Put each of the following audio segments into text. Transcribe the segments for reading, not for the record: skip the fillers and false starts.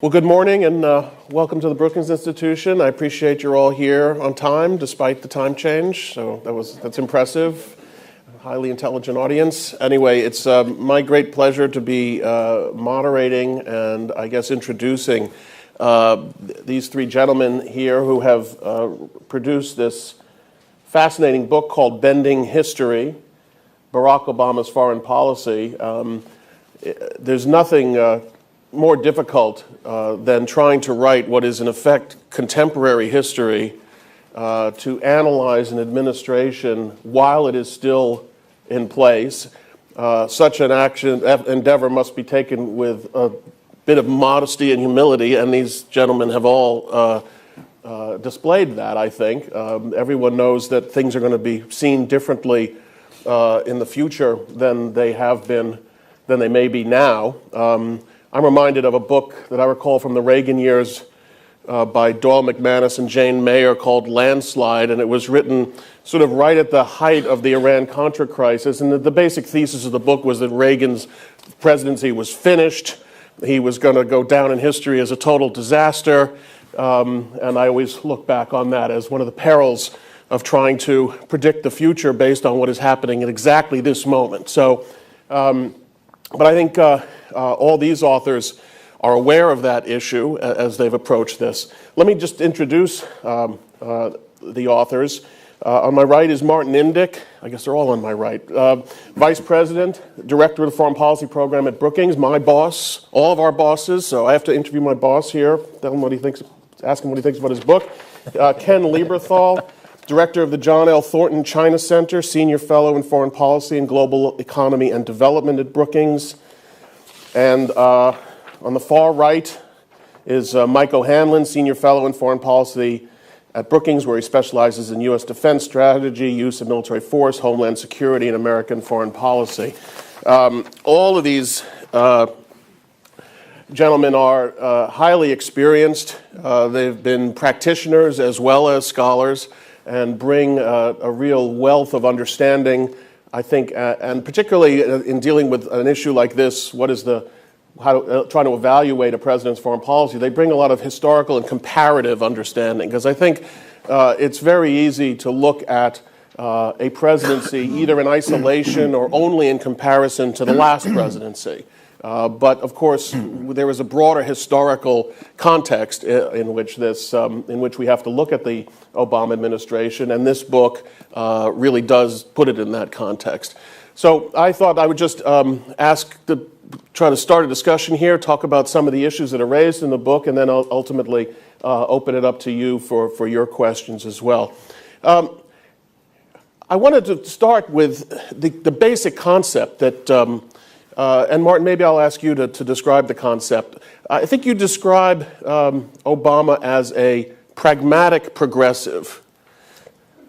Well, good morning and welcome to the Brookings Institution. I appreciate you're all here on time despite the time change, so that's impressive. Highly intelligent audience. Anyway, it's my great pleasure to be moderating and I guess introducing these three gentlemen here who have produced this fascinating book called Bending History, Barack Obama's Foreign Policy. There's nothing more difficult than trying to write what is in effect contemporary history to analyze an administration while it is still in place. Such an endeavor must be taken with a bit of modesty and humility, and these gentlemen have all displayed that, I think. Everyone knows that things are going to be seen differently in the future than they have been, than they may be now. I'm reminded of a book that I recall from the Reagan years by Doyle McManus and Jane Mayer called Landslide, and it was written sort of right at the height of the Iran-Contra crisis. And the basic thesis of the book was that Reagan's presidency was finished. He was going to go down in history as a total disaster. And I always look back on that as one of the perils of trying to predict the future based on what is happening at exactly this moment. So, but I think all these authors are aware of that issue as they've approached this. Let me just introduce the authors. On my right is Martin Indyk. I guess they're all on my right. Vice President, Director of the Foreign Policy Program at Brookings, my boss, all of our bosses. So I have to interview my boss here, tell him what he thinks, ask him what he thinks about his book. Ken Lieberthal, Director of the John L. Thornton China Center, Senior Fellow in Foreign Policy and Global Economy and Development at Brookings. And on the far right is Mike O'Hanlon, Senior Fellow in Foreign Policy at Brookings, where he specializes in U.S. defense strategy, use of military force, homeland security, and American foreign policy. All of these gentlemen are highly experienced. They've been practitioners as well as scholars and bring a real wealth of understanding, I think, and particularly in dealing with an issue like this, trying to evaluate a president's foreign policy, they bring a lot of historical and comparative understanding, because I think it's very easy to look at a presidency either in isolation or only in comparison to the last presidency. But of course, there is a broader historical context in which we have to look at the Obama administration, and this book really does put it in that context. So I thought I would just try to start a discussion here, talk about some of the issues that are raised in the book, and then I'll ultimately open it up to you for your questions as well. I wanted to start with the basic concept that. And Martin, maybe I'll ask you to describe the concept. I think you describe Obama as a pragmatic progressive.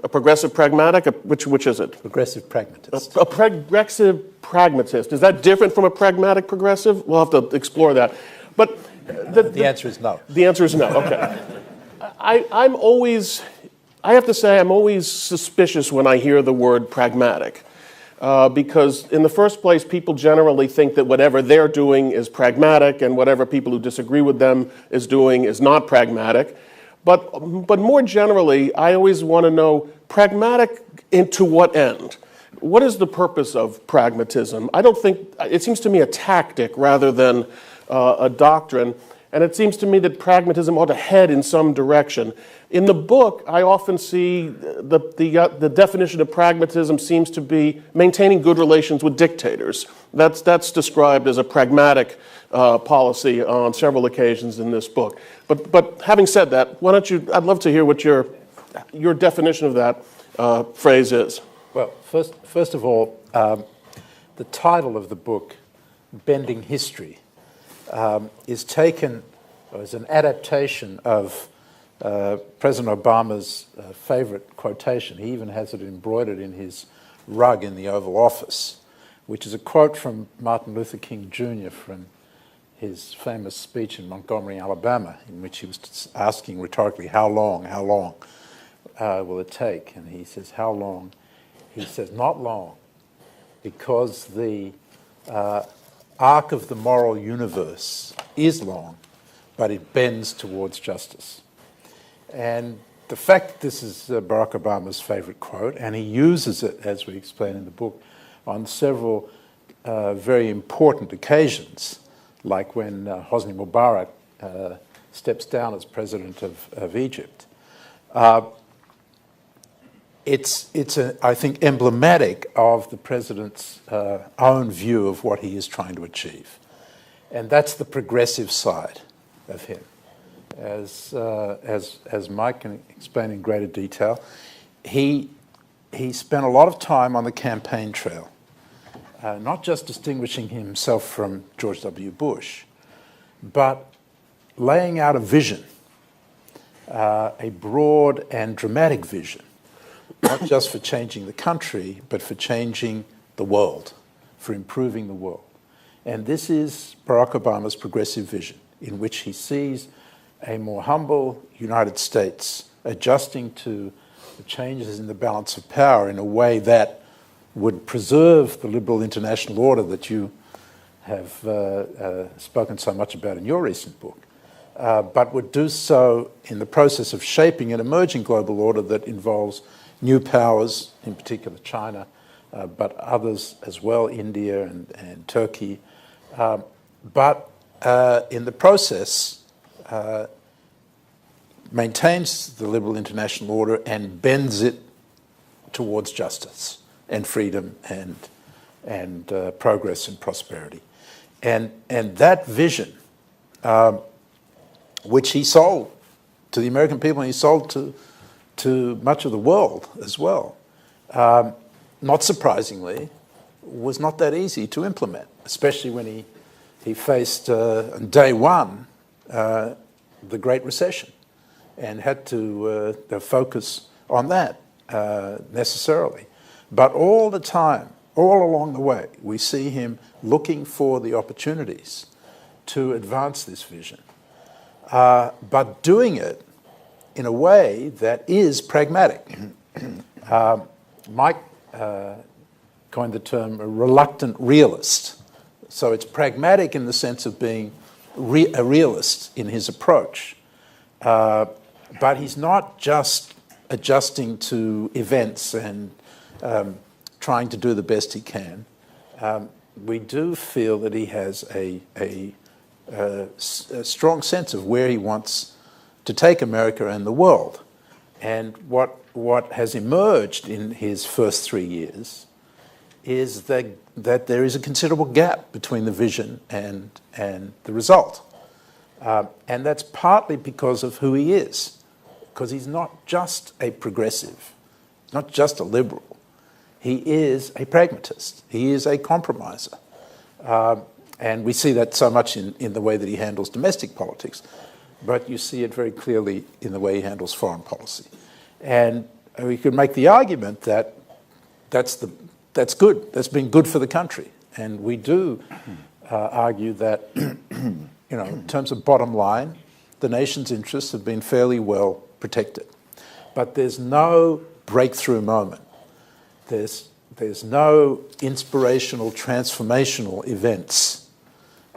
A progressive pragmatic? Which is it? Progressive pragmatist. A progressive pragmatist. Is that different from a pragmatic progressive? We'll have to explore that. But the answer is no. The answer is no, okay. I have to say I'm always suspicious when I hear the word pragmatic. Because in the first place, people generally think that whatever they're doing is pragmatic and whatever people who disagree with them is doing is not pragmatic. But more generally, I always want to know, pragmatic into what end? What is the purpose of pragmatism? I don't think, it seems to me a tactic rather than a doctrine. And it seems to me that pragmatism ought to head in some direction. In the book, I often see the definition of pragmatism seems to be maintaining good relations with dictators. That's described as a pragmatic policy on several occasions in this book. But having said that, why don't you? I'd love to hear what your definition of that phrase is. Well, first of all, the title of the book, Bending History, is taken as an adaptation of President Obama's favorite quotation. He even has it embroidered in his rug in the Oval Office, which is a quote from Martin Luther King Jr. from his famous speech in Montgomery, Alabama, in which he was asking rhetorically, how long will it take? And he says, how long? He says, not long, because the arc of the moral universe is long, but it bends towards justice. And the fact that this is Barack Obama's favorite quote, and he uses it, as we explain in the book, on several very important occasions, like when Hosni Mubarak steps down as president of Egypt. It's I think, emblematic of the president's own view of what he is trying to achieve. And that's the progressive side of him. As Mike can explain in greater detail, he spent a lot of time on the campaign trail, not just distinguishing himself from George W. Bush, but laying out a vision, a broad and dramatic vision, not just for changing the country, but for changing the world, for improving the world. And this is Barack Obama's progressive vision, in which he sees a more humble United States adjusting to the changes in the balance of power in a way that would preserve the liberal international order that you have spoken so much about in your recent book, but would do so in the process of shaping an emerging global order that involves new powers, in particular China, but others as well, India and Turkey. But in the process, maintains the liberal international order and bends it towards justice and freedom and progress and prosperity. And that vision, which he sold to the American people and he sold to much of the world as well, not surprisingly, was not that easy to implement, especially when he faced, on day one, the Great Recession, and had to focus on that necessarily. But all the time, all along the way, we see him looking for the opportunities to advance this vision, but doing it in a way that is pragmatic. Mike coined the term a reluctant realist. So it's pragmatic in the sense of being a realist in his approach. But he's not just adjusting to events and trying to do the best he can. We do feel that he has a strong sense of where he wants to take America and the world. And what has emerged in his first 3 years is that there is a considerable gap between the vision and the result. And that's partly because of who he is, because he's not just a progressive, not just a liberal. He is a pragmatist. He is a compromiser. And we see that so much in the way that he handles domestic politics, but you see it very clearly in the way he handles foreign policy. And we could make the argument that that's good. That's been good for the country. And we do argue that, in terms of bottom line, the nation's interests have been fairly well protected. But there's no breakthrough moment. There's no inspirational, transformational events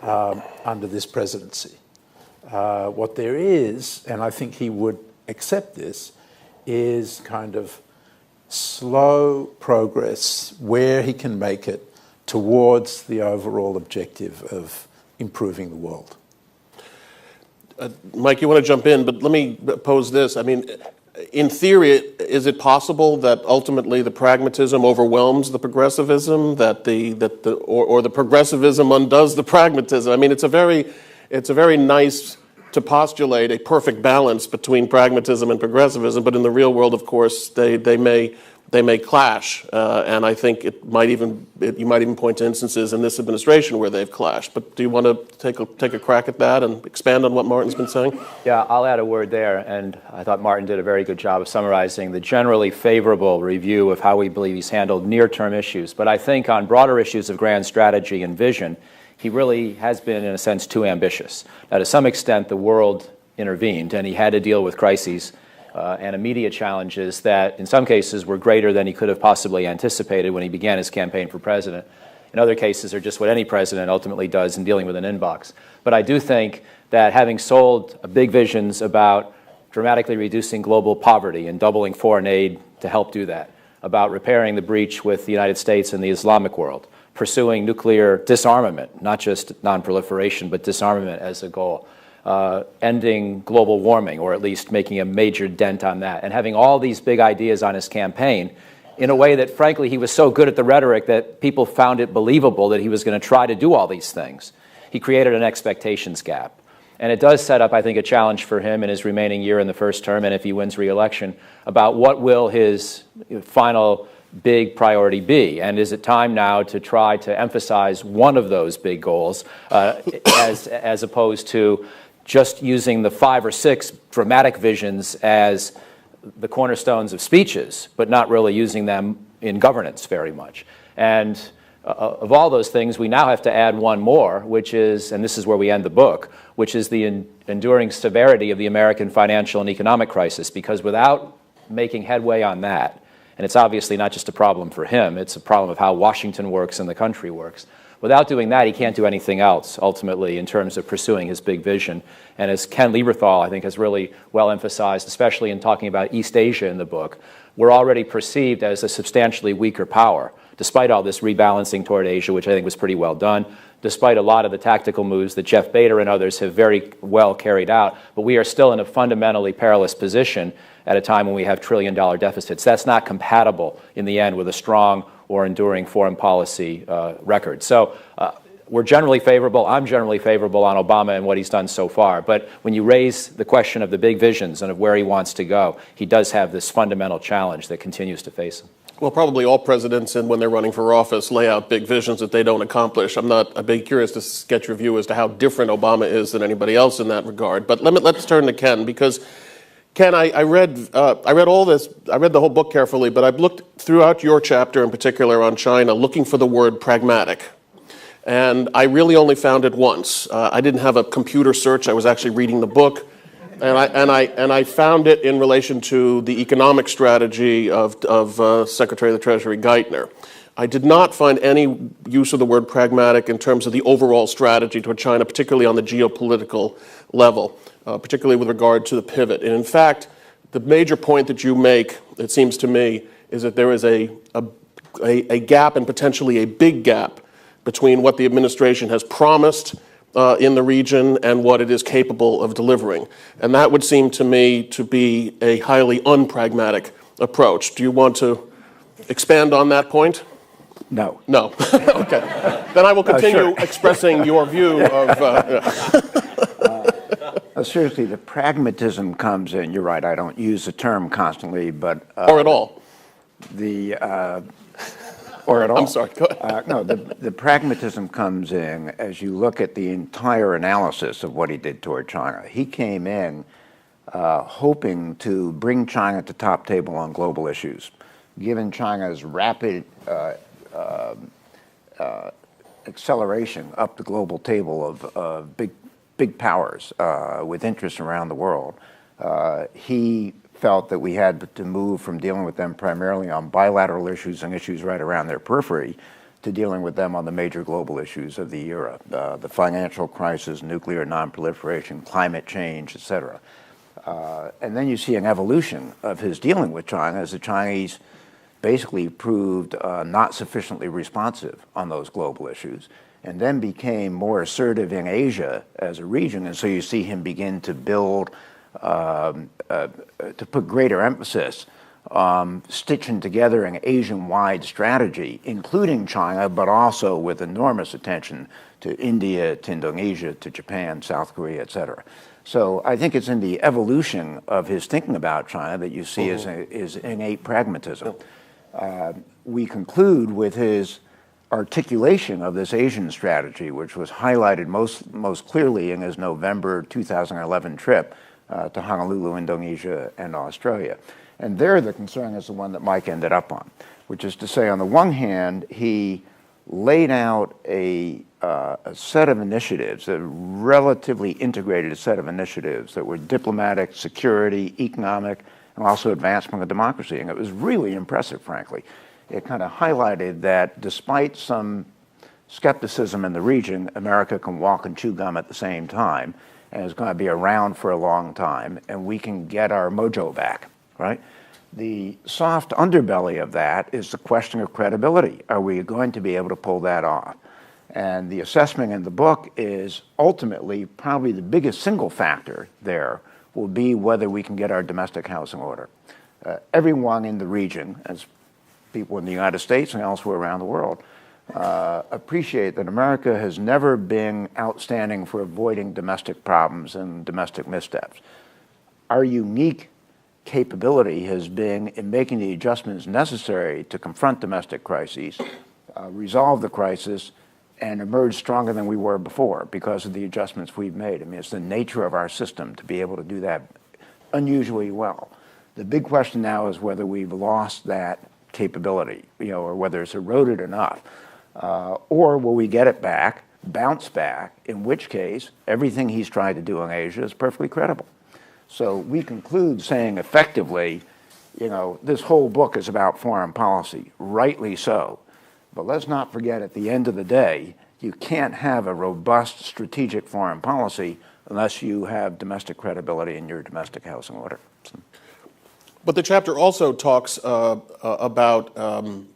under this presidency. What there is, and I think he would accept this, is kind of slow progress where he can make it towards the overall objective of improving the world. Mike, you want to jump in, but let me pose this. I mean, in theory, is it possible that ultimately the pragmatism overwhelms the progressivism, that the progressivism undoes the pragmatism? I mean, it's a very nice to postulate a perfect balance between pragmatism and progressivism, but in the real world, of course, they may clash, and I think you might even point to instances in this administration where they've clashed. But do you want to take a crack at that and expand on what Martin's been saying? Yeah, I'll add a word there, and I thought Martin did a very good job of summarizing the generally favorable review of how we believe he's handled near-term issues. But I think on broader issues of grand strategy and vision, he really has been, in a sense, too ambitious. Now, to some extent, the world intervened, and he had to deal with crises and immediate challenges that, in some cases, were greater than he could have possibly anticipated when he began his campaign for president. In other cases, are just what any president ultimately does in dealing with an inbox. But I do think that having sold big visions about dramatically reducing global poverty and doubling foreign aid to help do that, about repairing the breach with the United States and the Islamic world, pursuing nuclear disarmament, not just non-proliferation, but disarmament as a goal, ending global warming, or at least making a major dent on that, and having all these big ideas on his campaign in a way that, frankly, he was so good at the rhetoric that people found it believable that he was going to try to do all these things. He created an expectations gap. And it does set up, I think, a challenge for him in his remaining year in the first term, and if he wins re-election, about what will his final big priority be. And is it time now to try to emphasize one of those big goals as opposed to just using the 5 or 6 dramatic visions as the cornerstones of speeches, but not really using them in governance very much? And of all those things, we now have to add one more, which is, and this is where we end the book, which is the enduring severity of the American financial and economic crisis, because without making headway on that, and it's obviously not just a problem for him, it's a problem of how Washington works and the country works. Without doing that, he can't do anything else, ultimately, in terms of pursuing his big vision. And as Ken Lieberthal, I think, has really well emphasized, especially in talking about East Asia in the book, we're already perceived as a substantially weaker power, despite all this rebalancing toward Asia, which I think was pretty well done, despite a lot of the tactical moves that Jeff Bader and others have very well carried out. But we are still in a fundamentally perilous position at a time when we have trillion-dollar deficits. That's not compatible in the end with a strong or enduring foreign policy record. So we're generally favorable. I'm generally favorable on Obama and what he's done so far. But when you raise the question of the big visions and of where he wants to go, he does have this fundamental challenge that continues to face him. Well, probably all presidents, and when they're running for office, lay out big visions that they don't accomplish. I'd be curious to get your view as to how different Obama is than anybody else in that regard. But let's turn to Ken, because Ken, I read all this. I read the whole book carefully, but I've looked throughout your chapter in particular on China, looking for the word pragmatic. And I really only found it once. I didn't have a computer search. I was actually reading the book. And I found it in relation to the economic strategy of Secretary of the Treasury Geithner. I did not find any use of the word pragmatic in terms of the overall strategy toward China, particularly on the geopolitical level, particularly with regard to the pivot. And in fact, the major point that you make, it seems to me, is that there is a gap, and potentially a big gap, between what the administration has promised in the region and what it is capable of delivering. And that would seem to me to be a highly unpragmatic approach. Do you want to expand on that point? No. No. Okay. Then I will continue expressing your view of... Seriously, the pragmatism comes in. You're right, I don't use the term constantly, but... or at all. Or at all. I'm sorry, go ahead. No, the pragmatism comes in as you look at the entire analysis of what he did toward China. He came in hoping to bring China to top table on global issues. Given China's rapid acceleration up the global table of big powers with interests around the world, he felt that we had to move from dealing with them primarily on bilateral issues and issues right around their periphery to dealing with them on the major global issues of the era, the financial crisis, nuclear non-proliferation, climate change, et cetera. And then you see an evolution of his dealing with China as the Chinese basically proved not sufficiently responsive on those global issues, and then became more assertive in Asia as a region. And so you see him begin to build to put greater emphasis on stitching together an Asian-wide strategy, including China, but also with enormous attention to India, to Indonesia, to Japan, South Korea, et cetera. So I think it's in the evolution of his thinking about China that you see is innate pragmatism. We conclude with his articulation of this Asian strategy, which was highlighted most clearly in his November 2011 trip to Honolulu, Indonesia, and Australia. And there the concern is the one that Mike ended up on, which is to say, on the one hand, he laid out a set of initiatives, a relatively integrated set of initiatives that were diplomatic, security, economic, and also advancement of democracy. And it was really impressive, frankly. It kind of highlighted that despite some skepticism in the region, America can walk and chew gum at the same time. and is going to be around for a long time, and we can get our mojo back, right? The soft underbelly of that is the question of credibility. Are we going to be able to pull that off? And the assessment in the book is ultimately probably the biggest single factor there will be whether we can get our domestic house in order. Everyone in the region, as people in the United States and elsewhere around the world, appreciate that America has never been outstanding for avoiding domestic problems and domestic missteps. Our unique capability has been in making the adjustments necessary to confront domestic crises, resolve the crisis, and emerge stronger than we were before because of the adjustments we've made. I mean, it's the nature of our system to be able to do that unusually well. The big question now is whether we've lost that capability, or whether it's eroded enough, or will we get it back, bounce back, in which case everything he's tried to do in Asia is perfectly credible. So we conclude saying effectively, this whole book is about foreign policy, rightly so. But let's not forget, at the end of the day, you can't have a robust strategic foreign policy unless you have domestic credibility in your domestic house in order. But the chapter also talks about, and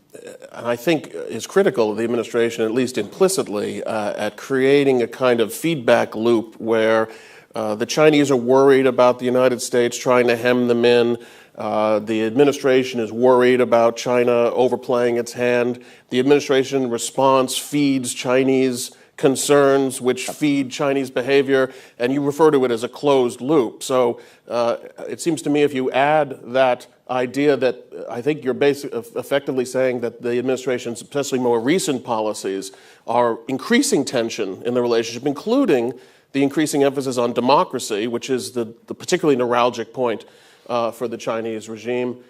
I think is critical of the administration, at least implicitly, at creating a kind of feedback loop where the Chinese are worried about the United States trying to hem them in. The administration is worried about China overplaying its hand. The administration response feeds Chinese concerns, which feed Chinese behavior, and you refer to it as a closed loop. So it seems to me if you add that idea that I think you're effectively saying that the administration's, especially more recent policies, are increasing tension in the relationship, including the increasing emphasis on democracy, which is the particularly neuralgic point for the Chinese regime,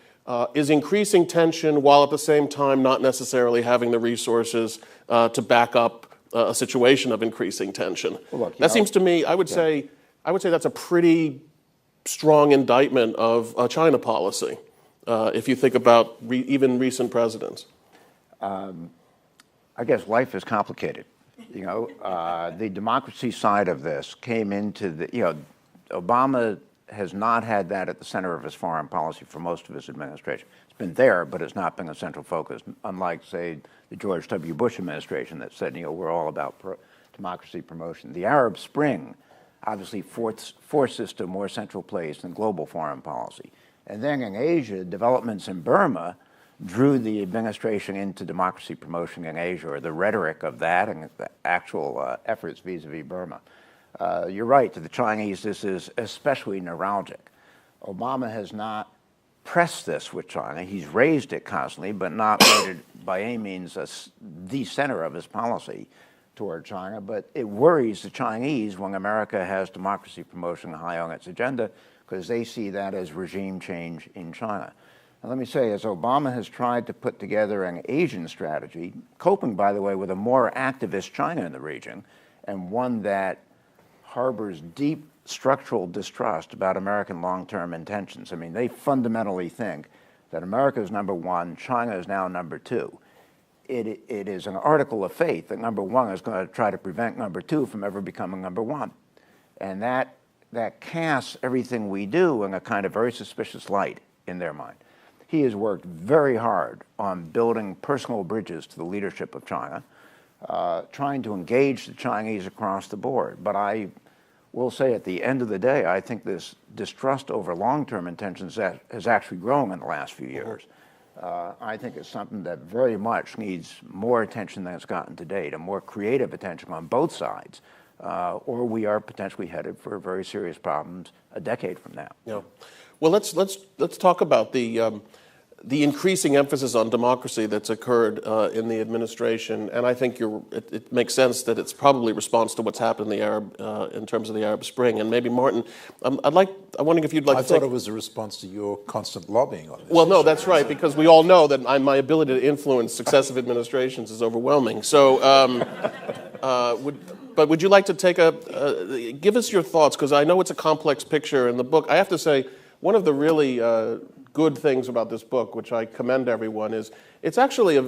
is increasing tension while at the same time not necessarily having the resources to back up a situation of increasing tension. Well, look, that seems to me, I would say that's a pretty strong indictment of China policy, if you think about even recent presidents. I guess life is complicated. The democracy side of this came into Obama has not had that at the center of his foreign policy for most of his administration. It's been there, but it's not been a central focus, unlike, say, the George W. Bush administration that said, we're all about democracy promotion. The Arab Spring obviously forced this to a more central place in global foreign policy. And then in Asia, developments in Burma drew the administration into democracy promotion in Asia, or the rhetoric of that and the actual efforts vis-a-vis Burma. You're right, to the Chinese, this is especially neuralgic. Obama has not pressed this with China. He's raised it constantly, but not made it by any means the center of his policy toward China. But it worries the Chinese when America has democracy promotion high on its agenda, because they see that as regime change in China. And let me say, as Obama has tried to put together an Asian strategy, coping, by the way, with a more activist China in the region, and one that harbors deep structural distrust about American long-term intentions. I mean, they fundamentally think that America is number one, China is now number two. It is an article of faith that number one is going to try to prevent number two from ever becoming number one. And that casts everything we do in a kind of very suspicious light in their mind. He has worked very hard on building personal bridges to the leadership of China, trying to engage the Chinese across the board. But I will say at the end of the day, I think this distrust over long-term intentions has actually grown in the last few years. I think it's something that very much needs more attention than it's gotten to date, and more creative attention on both sides, or we are potentially headed for very serious problems a decade from now. Yeah. Well, let's talk about the increasing emphasis on democracy that's occurred in the administration, and I think it makes sense that it's probably response to what's happened in terms of the Arab Spring. And maybe Martin, I'm wondering if you'd like. I thought it was a response to your constant lobbying on this. Well, no, that's right, because we all know that my ability to influence successive administrations is overwhelming. So, would you like to give us your thoughts, because I know it's a complex picture in the book. I have to say, one of the really good things about this book, which I commend everyone, is it's actually a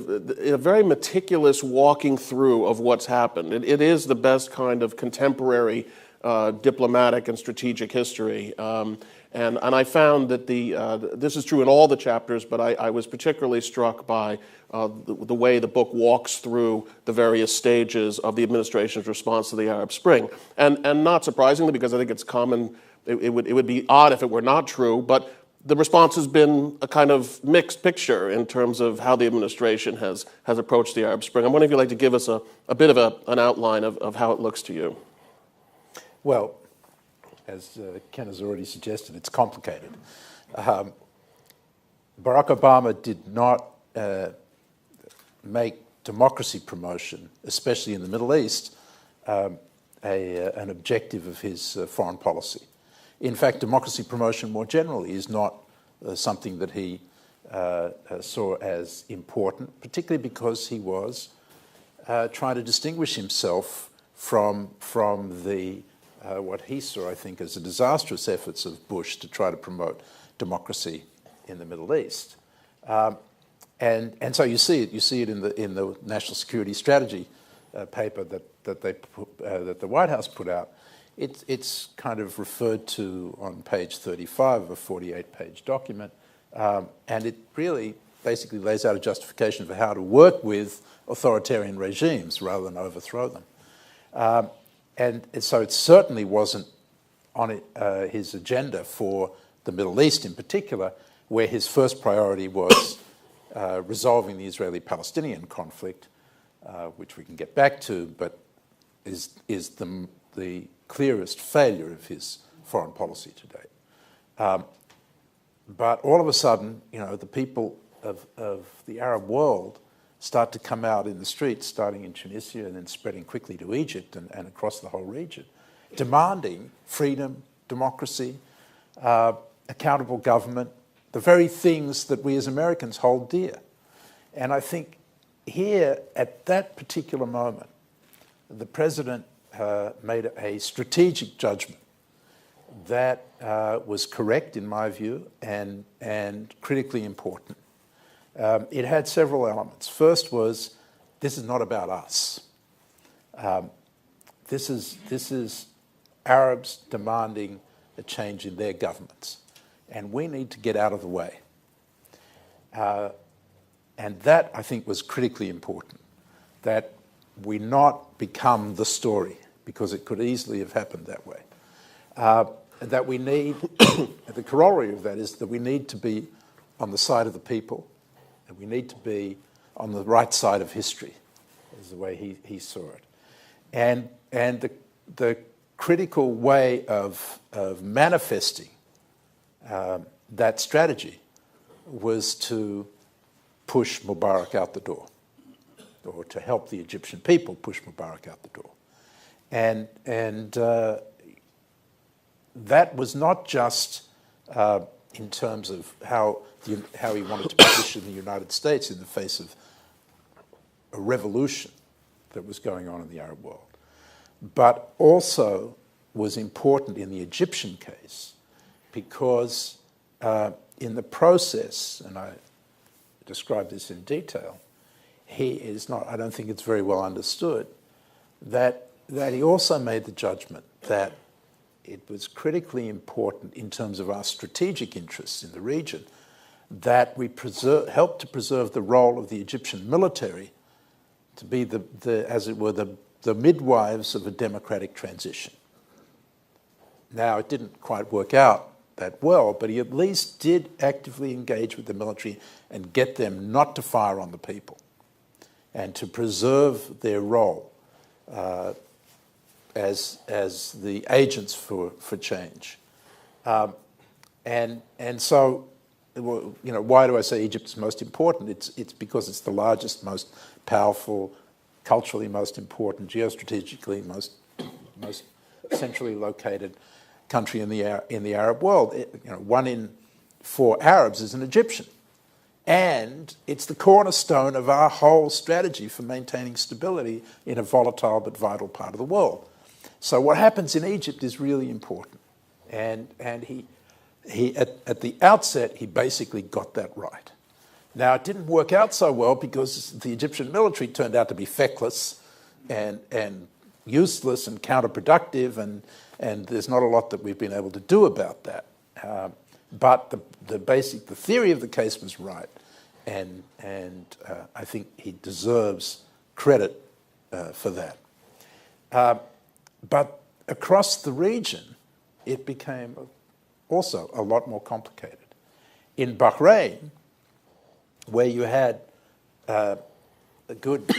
very meticulous walking through of what's happened. It is the best kind of contemporary diplomatic and strategic history. And I found that this is true in all the chapters, but I was particularly struck by the way the book walks through the various stages of the administration's response to the Arab Spring. And not surprisingly, because I think it's common, it would be odd if it were not true, but the response has been a kind of mixed picture in terms of how the administration has approached the Arab Spring. I'm wondering if you'd like to give us a bit of an outline of how it looks to you. Well, as Ken has already suggested, it's complicated. Barack Obama did not make democracy promotion, especially in the Middle East, an objective of his foreign policy. In fact, democracy promotion more generally is not something that he saw as important, particularly because he was trying to distinguish himself from the what he saw, I think, as the disastrous efforts of Bush to try to promote democracy in the Middle East. And so you see it in the National Security Strategy paper that the White House put out. It's kind of referred to on page 35 of a 48-page document, and it really basically lays out a justification for how to work with authoritarian regimes rather than overthrow them. And so it certainly wasn't on his agenda for the Middle East in particular, where his first priority was resolving the Israeli-Palestinian conflict, which we can get back to, but is the clearest failure of his foreign policy to date. But all of a sudden, the people of the Arab world start to come out in the streets, starting in Tunisia and then spreading quickly to Egypt and across the whole region, demanding freedom, democracy, accountable government, the very things that we as Americans hold dear. And I think here, at that particular moment, the president made a strategic judgment that was correct, in my view, and critically important. It had several elements. First was, this is not about us. This is Arabs demanding a change in their governments, and we need to get out of the way. And that, I think, was critically important, that we not become the story, because it could easily have happened that way. That we need, the corollary of that is that we need to be on the side of the people, and we need to be on the right side of history, is the way he saw it. And the critical way of manifesting that strategy was to push Mubarak out the door, or to help the Egyptian people push Mubarak out the door. And that was not just in terms of how he wanted to position the United States in the face of a revolution that was going on in the Arab world, but also was important in the Egyptian case because in the process, and I describe this in detail, I don't think it's very well understood, that he also made the judgment that it was critically important in terms of our strategic interests in the region that we help to preserve the role of the Egyptian military to be as it were, the midwives of a democratic transition. Now, it didn't quite work out that well, but he at least did actively engage with the military and get them not to fire on the people and to preserve their role as the agents for change. And so, why do I say Egypt is most important? It's because it's the largest, most powerful, culturally most important, geostrategically most centrally located country in the Arab world. 1 in 4 Arabs is an Egyptian. And it's the cornerstone of our whole strategy for maintaining stability in a volatile but vital part of the world. So what happens in Egypt is really important. And he at the outset, he basically got that right. Now, it didn't work out so well because the Egyptian military turned out to be feckless and useless and counterproductive, and there's not a lot that we've been able to do about that. But the theory of the case was right, and I think he deserves credit for that. But across the region, it became also a lot more complicated. In Bahrain, where you had a good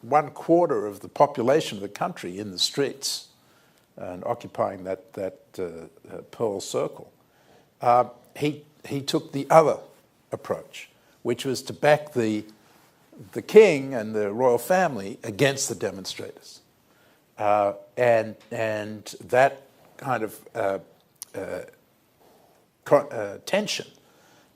1/4 of the population of the country in the streets and occupying that Pearl Circle, he took the other approach, which was to back the king and the royal family against the demonstrators, and that kind of tension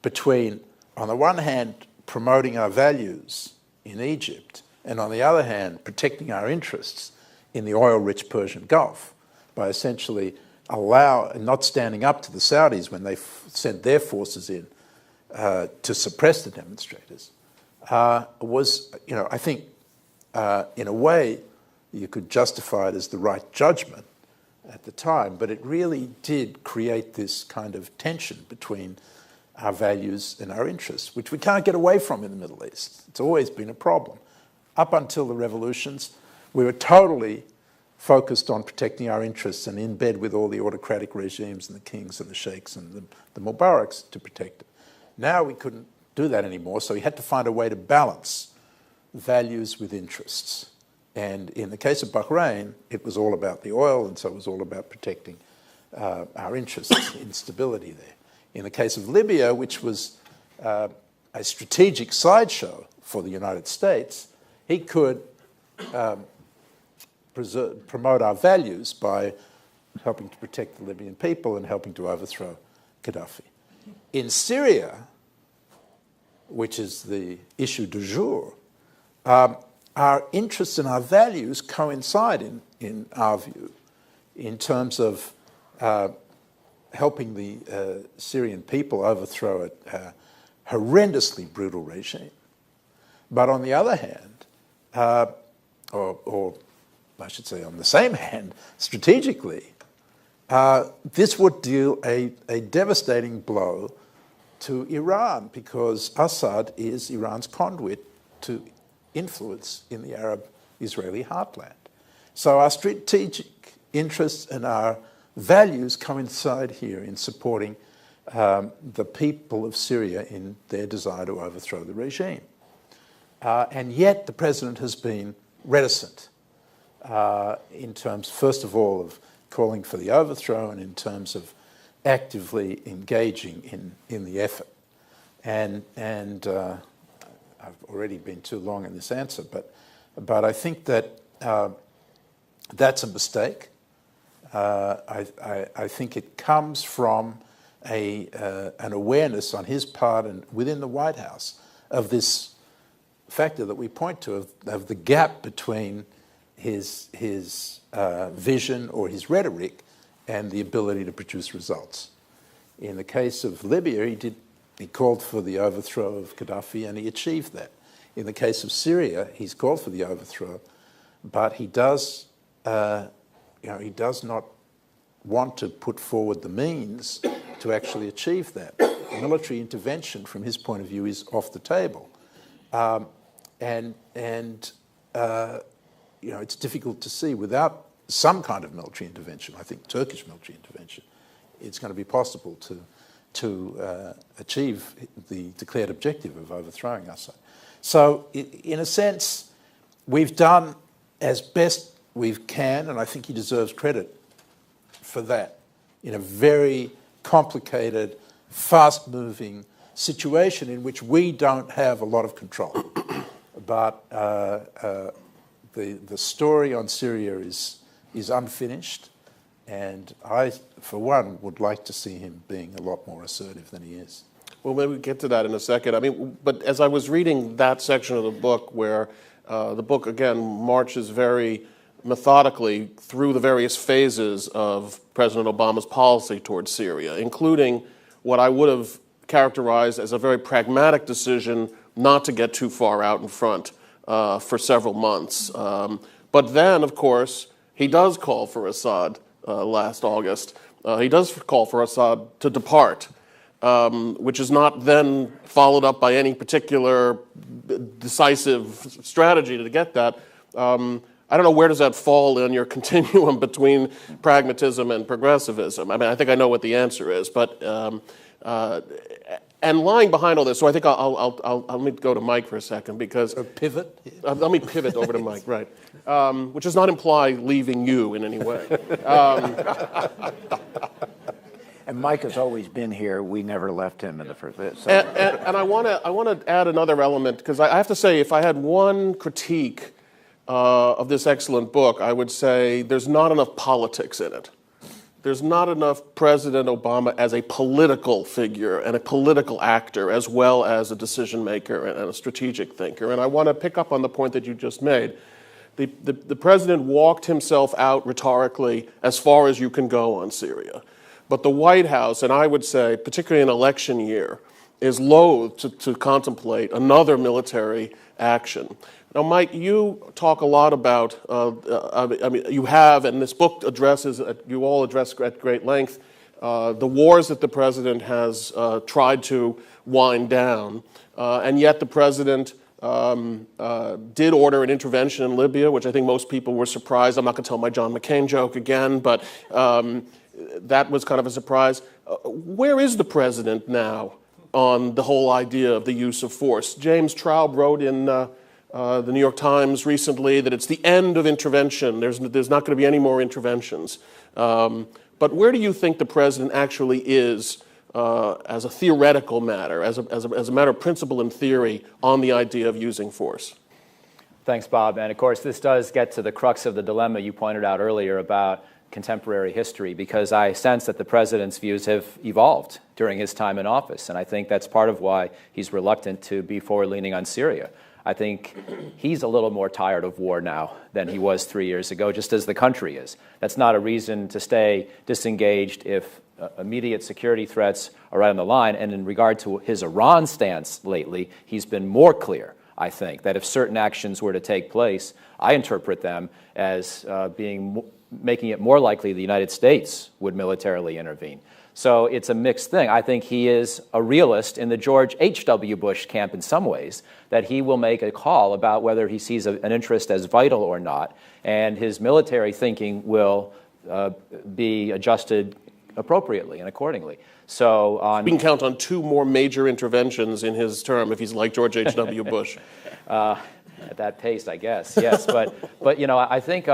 between, on the one hand, promoting our values in Egypt, and on the other hand, protecting our interests in the oil-rich Persian Gulf by essentially not standing up to the Saudis when they sent their forces in to suppress the demonstrators, was, I think, in a way, you could justify it as the right judgment at the time, but it really did create this kind of tension between our values and our interests, which we can't get away from in the Middle East. It's always been a problem. Up until the revolutions, we were totally focused on protecting our interests and in bed with all the autocratic regimes and the kings and the sheikhs and the Mubaraks to protect it. Now we couldn't do that anymore, so we had to find a way to balance values with interests. And in the case of Bahrain, it was all about the oil, and so it was all about protecting our interests in stability there. In the case of Libya, which was a strategic sideshow for the United States, he could promote our values by helping to protect the Libyan people and helping to overthrow Gaddafi. In Syria, which is the issue du jour, our interests and our values coincide, in our view, in terms of helping the Syrian people overthrow a horrendously brutal regime. But on the other hand, or I should say on the same hand, strategically, this would deal a devastating blow to Iran, because Assad is Iran's conduit to influence in the Arab-Israeli heartland. So our strategic interests and our values coincide here in supporting the people of Syria in their desire to overthrow the regime. And yet the president has been reticent in terms, first of all, of calling for the overthrow and in terms of actively engaging in the effort. And I've already been too long in this answer, but I think that that's a mistake. I think it comes from an awareness on his part and within the White House of this factor that we point to, of the gap between his vision or his rhetoric and the ability to produce results. In the case of Libya, he called for the overthrow of Gaddafi, and he achieved that. In the case of Syria, he's called for the overthrow, but he does not want to put forward the means to actually achieve that. Military intervention, from his point of view, is off the table, it's difficult to see without some kind of military intervention. I think Turkish military intervention, it's going to be possible to achieve the declared objective of overthrowing Assad. So, in a sense, we've done as best we can, and I think he deserves credit for that, in a very complicated, fast-moving situation in which we don't have a lot of control. But the story on Syria is unfinished, and I, for one, would like to see him being a lot more assertive than he is. Well, maybe we'll get to that in a second. I mean, but as I was reading that section of the book where the book, again, marches very methodically through the various phases of President Obama's policy towards Syria, including what I would have characterized as a very pragmatic decision not to get too far out in front for several months, But then, of course, he does call for Assad last August. He does call for Assad to depart, which is not then followed up by any particular decisive strategy to get that. I don't know, where does that fall in your continuum between pragmatism and progressivism? I mean, I think I know what the answer is, but and lying behind all this, so I think I'll let me go to Mike for a second, because A pivot? let me pivot over to Mike, right? Which does not imply leaving you in any way. And Mike has always been here. We never left him in the first place. So. And I want to add another element, because I have to say, if I had one critique of this excellent book, I would say there's not enough politics in it. There's not enough President Obama as a political figure and a political actor, as well as a decision maker and a strategic thinker. And I want to pick up on the point that you just made. The president walked himself out rhetorically as far as you can go on Syria. But the White House, and I would say, particularly in election year, is loath to contemplate another military action. Now, Mike, you talk a lot about, I mean, you have, and this book addresses, you all address at great length, the wars that the president has tried to wind down, and yet the president did order an intervention in Libya, which I think most people were surprised. I'm not going to tell my John McCain joke again, but that was kind of a surprise. Where is the president now on the whole idea of the use of force? James Traub wrote in the New York Times recently that it's the end of intervention. There's not going to be any more interventions. But where do you think the president actually is as a theoretical matter, as a matter of principle and theory on the idea of using force? Thanks, Bob. And of course, this does get to the crux of the dilemma you pointed out earlier about contemporary history, because I sense that the president's views have evolved during his time in office. And I think that's part of why he's reluctant to be forward-leaning on Syria. I think he's a little more tired of war now than he was 3 years ago, just as the country is. That's not a reason to stay disengaged if immediate security threats are right on the line. And in regard to his Iran stance lately, he's been more clear, I think, that if certain actions were to take place, I interpret them as making it more likely the United States would militarily intervene. So it's a mixed thing. I think he is a realist in the George H.W. Bush camp in some ways, that he will make a call about whether he sees an interest as vital or not, and his military thinking will be adjusted appropriately and accordingly. So we can count on 2 more major interventions in his term if he's like George H.W. Bush. At that pace, I guess, yes. But you know, I think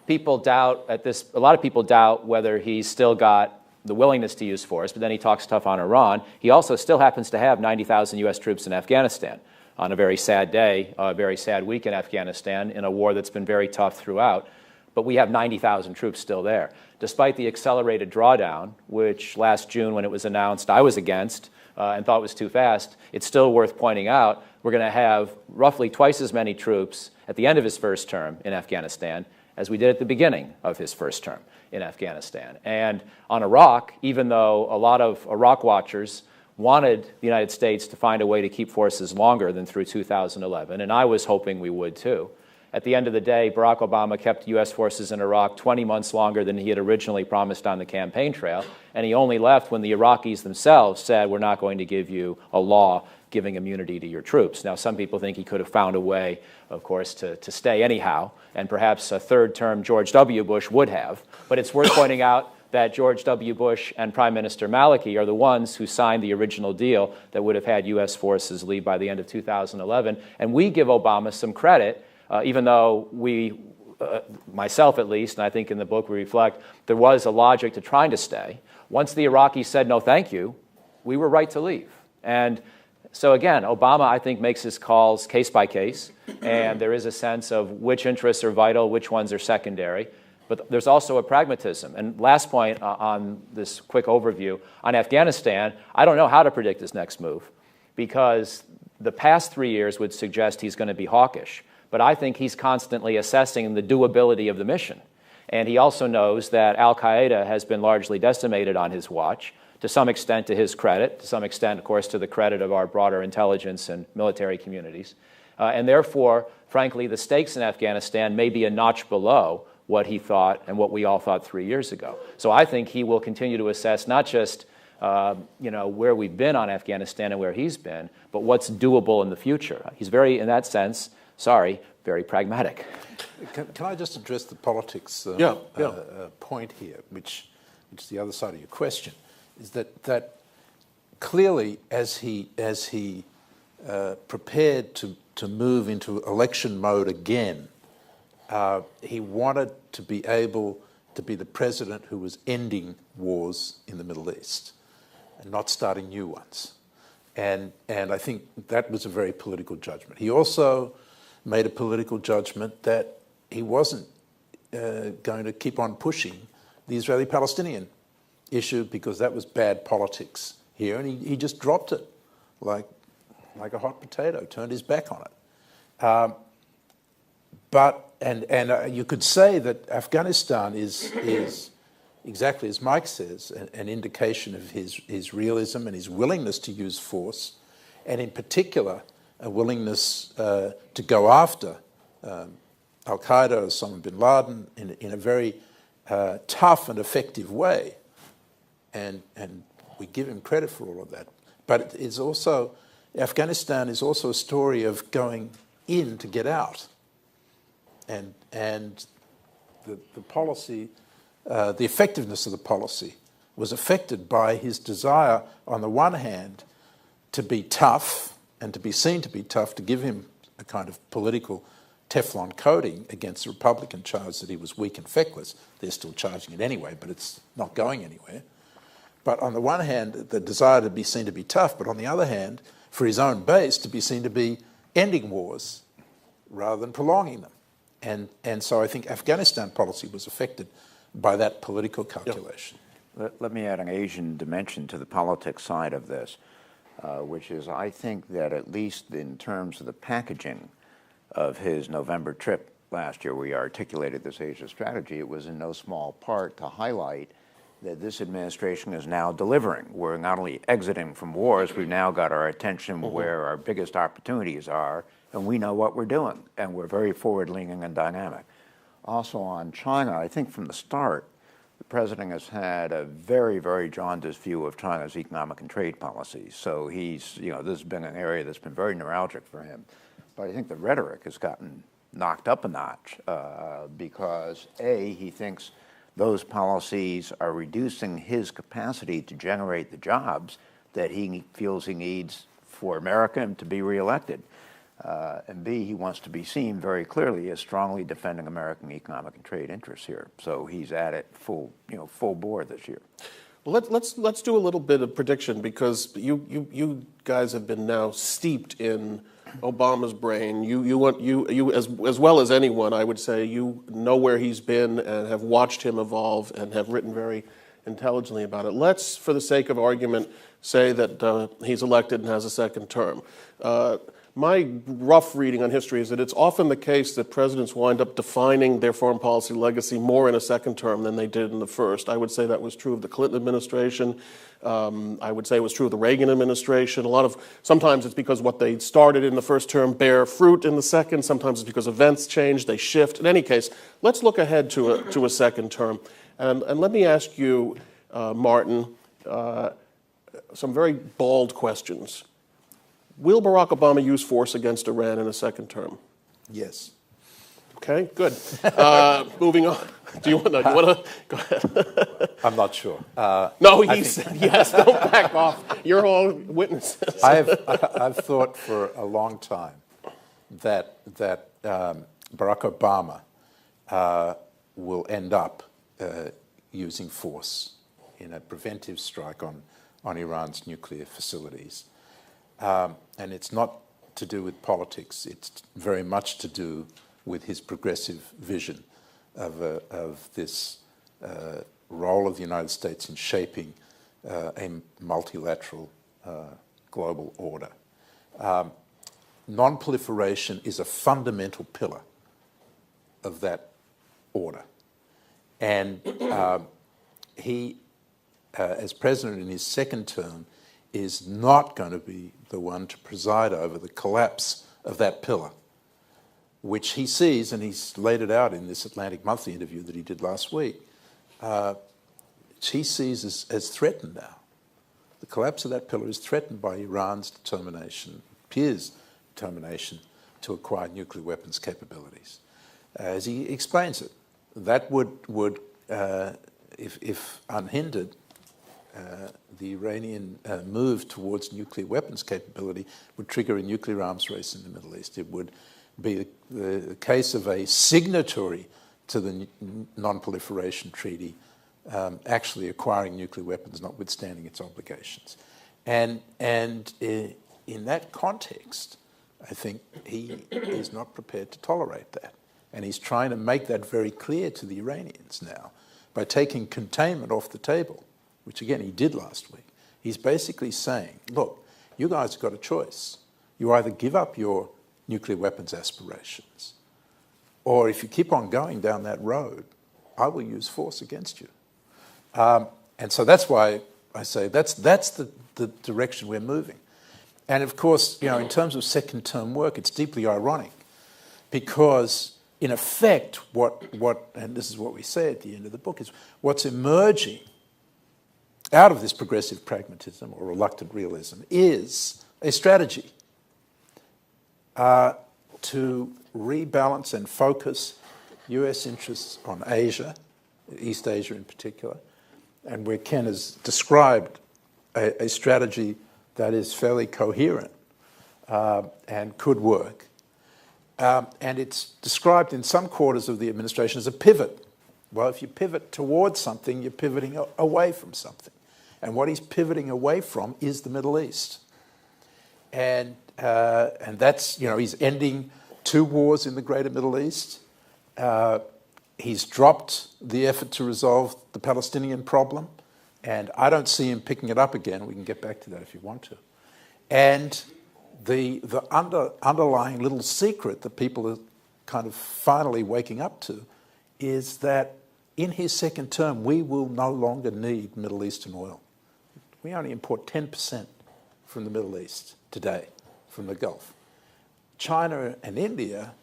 people doubt a lot of people doubt whether he's still got the willingness to use force, but then he talks tough on Iran. He also still happens to have 90,000 U.S. troops in Afghanistan on a very sad day, a very sad week in Afghanistan, in a war that's been very tough throughout. But we have 90,000 troops still there. Despite the accelerated drawdown, which last June when it was announced I was against and thought was too fast, it's still worth pointing out we're going to have roughly twice as many troops at the end of his first term in Afghanistan as we did at the beginning of his first term in Afghanistan. And on Iraq, even though a lot of Iraq watchers wanted the United States to find a way to keep forces longer than through 2011, and I was hoping we would too, at the end of the day, Barack Obama kept U.S. forces in Iraq 20 months longer than he had originally promised on the campaign trail, and he only left when the Iraqis themselves said, we're not going to give you a law giving immunity to your troops. Now, some people think he could have found a way, of course, to stay anyhow, and perhaps a third-term George W. Bush would have. But it's worth pointing out that George W. Bush and Prime Minister Maliki are the ones who signed the original deal that would have had U.S. forces leave by the end of 2011. And we give Obama some credit, even though we, myself at least, and I think in the book we reflect, there was a logic to trying to stay. Once the Iraqis said no thank you, we were right to leave. And so again, Obama, I think, makes his calls case by case, and there is a sense of which interests are vital, which ones are secondary. But there's also a pragmatism. And last point on this quick overview, on Afghanistan, I don't know how to predict his next move, because the past 3 years would suggest he's going to be hawkish. But I think he's constantly assessing the doability of the mission. And he also knows that al-Qaeda has been largely decimated on his watch, to some extent to his credit, to some extent, of course, to the credit of our broader intelligence and military communities. And therefore, frankly, the stakes in Afghanistan may be a notch below what he thought and what we all thought 3 years ago. So I think he will continue to assess not just where we've been on Afghanistan and where he's been, but what's doable in the future. He's very, in that sense, very pragmatic. Can I just address the politics point here, which is the other side of your question, is that clearly as he prepared to move into election mode again, he wanted to be able to be the president who was ending wars in the Middle East and not starting new ones. And I think that was a very political judgment. He also made a political judgment that he wasn't going to keep on pushing the Israeli-Palestinian issue because that was bad politics here, and he just dropped it like a hot potato, turned his back on it. You could say that Afghanistan is exactly as Mike says, an indication of his realism and his willingness to use force, and in particular, a willingness to go after Al-Qaeda or Osama bin Laden in a very tough and effective way. And we give him credit for all of that. But it's also, Afghanistan is also a story of going in to get out. And the policy, the effectiveness of the policy was affected by his desire, on the one hand, to be tough and to be seen to be tough, to give him a kind of political Teflon coating against the Republican charge that he was weak and feckless. They're still charging it anyway, but it's not going anywhere. But on the one hand, the desire to be seen to be tough, but on the other hand, for his own base, to be seen to be ending wars rather than prolonging them. And so I think Afghanistan policy was affected by that political calculation. Let me add an Asian dimension to the politics side of this, which is I think that at least in terms of the packaging of his November trip last year, we articulated this Asia strategy. It was in no small part to highlight that this administration is now delivering. We're not only exiting from wars, we've now got our attention where our biggest opportunities are, and we know what we're doing, and we're very forward-leaning and dynamic. Also on China, I think from the start, the president has had a very, very jaundiced view of China's economic and trade policies. So he's, this has been an area that's been very neuralgic for him. But I think the rhetoric has gotten knocked up a notch because, A, he thinks those policies are reducing his capacity to generate the jobs that he feels he needs for America to be reelected. And B, he wants to be seen very clearly as strongly defending American economic and trade interests here. So he's at it full bore this year. Well, let's do a little bit of prediction, because you guys have been now steeped in Obama's brain. You as well as anyone, I would say, you know where he's been and have watched him evolve and have written very intelligently about it. Let's, for the sake of argument, say that he's elected and has a second term. My rough reading on history is that it's often the case that presidents wind up defining their foreign policy legacy more in a second term than they did in the first. I would say that was true of the Clinton administration. I would say it was true of the Reagan administration. Sometimes it's because what they started in the first term bear fruit in the second. Sometimes it's because events change, they shift. In any case, let's look ahead to a second term. And let me ask you, Martin, some very bald questions. Will Barack Obama use force against Iran in a second term? Yes. Okay, good. Moving on. Do you want to go ahead? I'm not sure. No, he said yes. Don't back off. You're all witnesses. I've thought for a long time that Barack Obama will end up using force in a preventive strike on Iran's nuclear facilities. And it's not to do with politics. It's very much to do with his progressive vision of this role of the United States in shaping a multilateral global order. Non-proliferation is a fundamental pillar of that order. And he, as president in his second term, is not going to be the one to preside over the collapse of that pillar, which he sees, and he's laid it out in this Atlantic Monthly interview that he did last week, he sees as threatened now. The collapse of that pillar is threatened by Iran's determination, appears determination, to acquire nuclear weapons capabilities. As he explains it, that would if unhindered, the Iranian move towards nuclear weapons capability would trigger a nuclear arms race in the Middle East. It would be the case of a signatory to the Non-Proliferation Treaty actually acquiring nuclear weapons, notwithstanding its obligations. And in that context, I think he is not prepared to tolerate that. And he's trying to make that very clear to the Iranians now by taking containment off the table, which again he did last week. He's basically saying, look, you guys have got a choice. You either give up your nuclear weapons aspirations, or if you keep on going down that road, I will use force against you. And so that's why I say that's the direction we're moving. And of course, in terms of second-term work, it's deeply ironic because, in effect, and this is what we say at the end of the book, is what's emerging out of this progressive pragmatism or reluctant realism is a strategy to rebalance and focus US interests on Asia, East Asia in particular, and where Ken has described a strategy that is fairly coherent and could work. And it's described in some quarters of the administration as a pivot. Well, if you pivot towards something, you're pivoting away from something. And what he's pivoting away from is the Middle East. And that's, he's ending 2 wars in the greater Middle East. He's dropped the effort to resolve the Palestinian problem, and I don't see him picking it up again. We can get back to that if you want to. And the underlying little secret that people are kind of finally waking up to is that in his second term, we will no longer need Middle Eastern oil. We only import 10% from the Middle East today, from the Gulf. China and India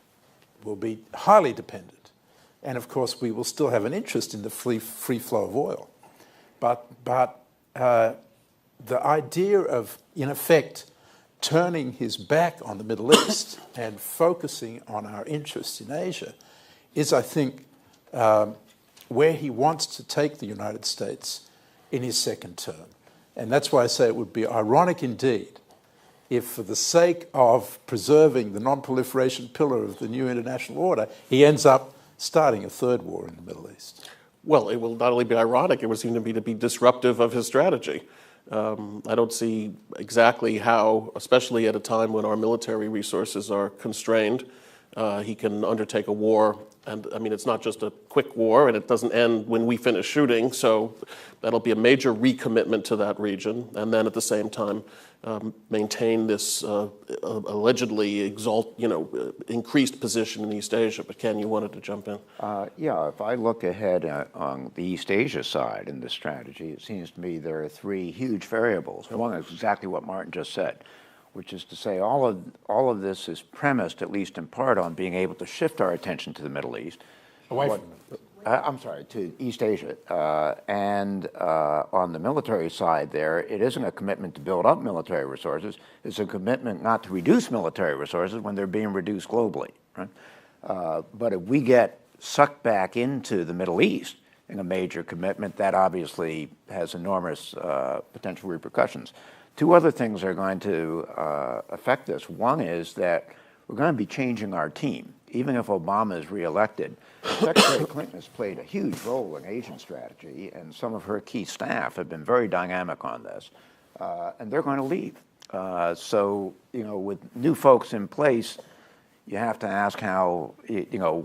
will be highly dependent. And of course, we will still have an interest in the free flow of oil. But the idea of, in effect, turning his back on the Middle East and focusing on our interests in Asia is, I think, where he wants to take the United States in his second term. And that's why I say it would be ironic indeed if, for the sake of preserving the non-proliferation pillar of the new international order, he ends up starting a 3rd war in the Middle East. Well, it will not only be ironic, it would seem to be disruptive of his strategy. I don't see exactly how, especially at a time when our military resources are constrained, he can undertake a war. And I mean, it's not just a quick war, and it doesn't end when we finish shooting. So that'll be a major recommitment to that region. And then at the same time, maintain this allegedly increased position in East Asia. But Ken, you wanted to jump in. Yeah, if I look ahead on the East Asia side in this strategy, it seems to me there are 3 huge variables. One is exactly what Martin just said, which is to say all of this is premised, at least in part, on being able to shift our attention to the Middle East. To East Asia. And on the military side there, it isn't a commitment to build up military resources. It's a commitment not to reduce military resources when they're being reduced globally. Right? But if we get sucked back into the Middle East in a major commitment, that obviously has enormous potential repercussions. 2 other things are going to affect this. One is that we're going to be changing our team. Even if Obama is reelected, Secretary Clinton has played a huge role in Asian strategy, and some of her key staff have been very dynamic on this, and they're going to leave. So, with new folks in place, you have to ask how,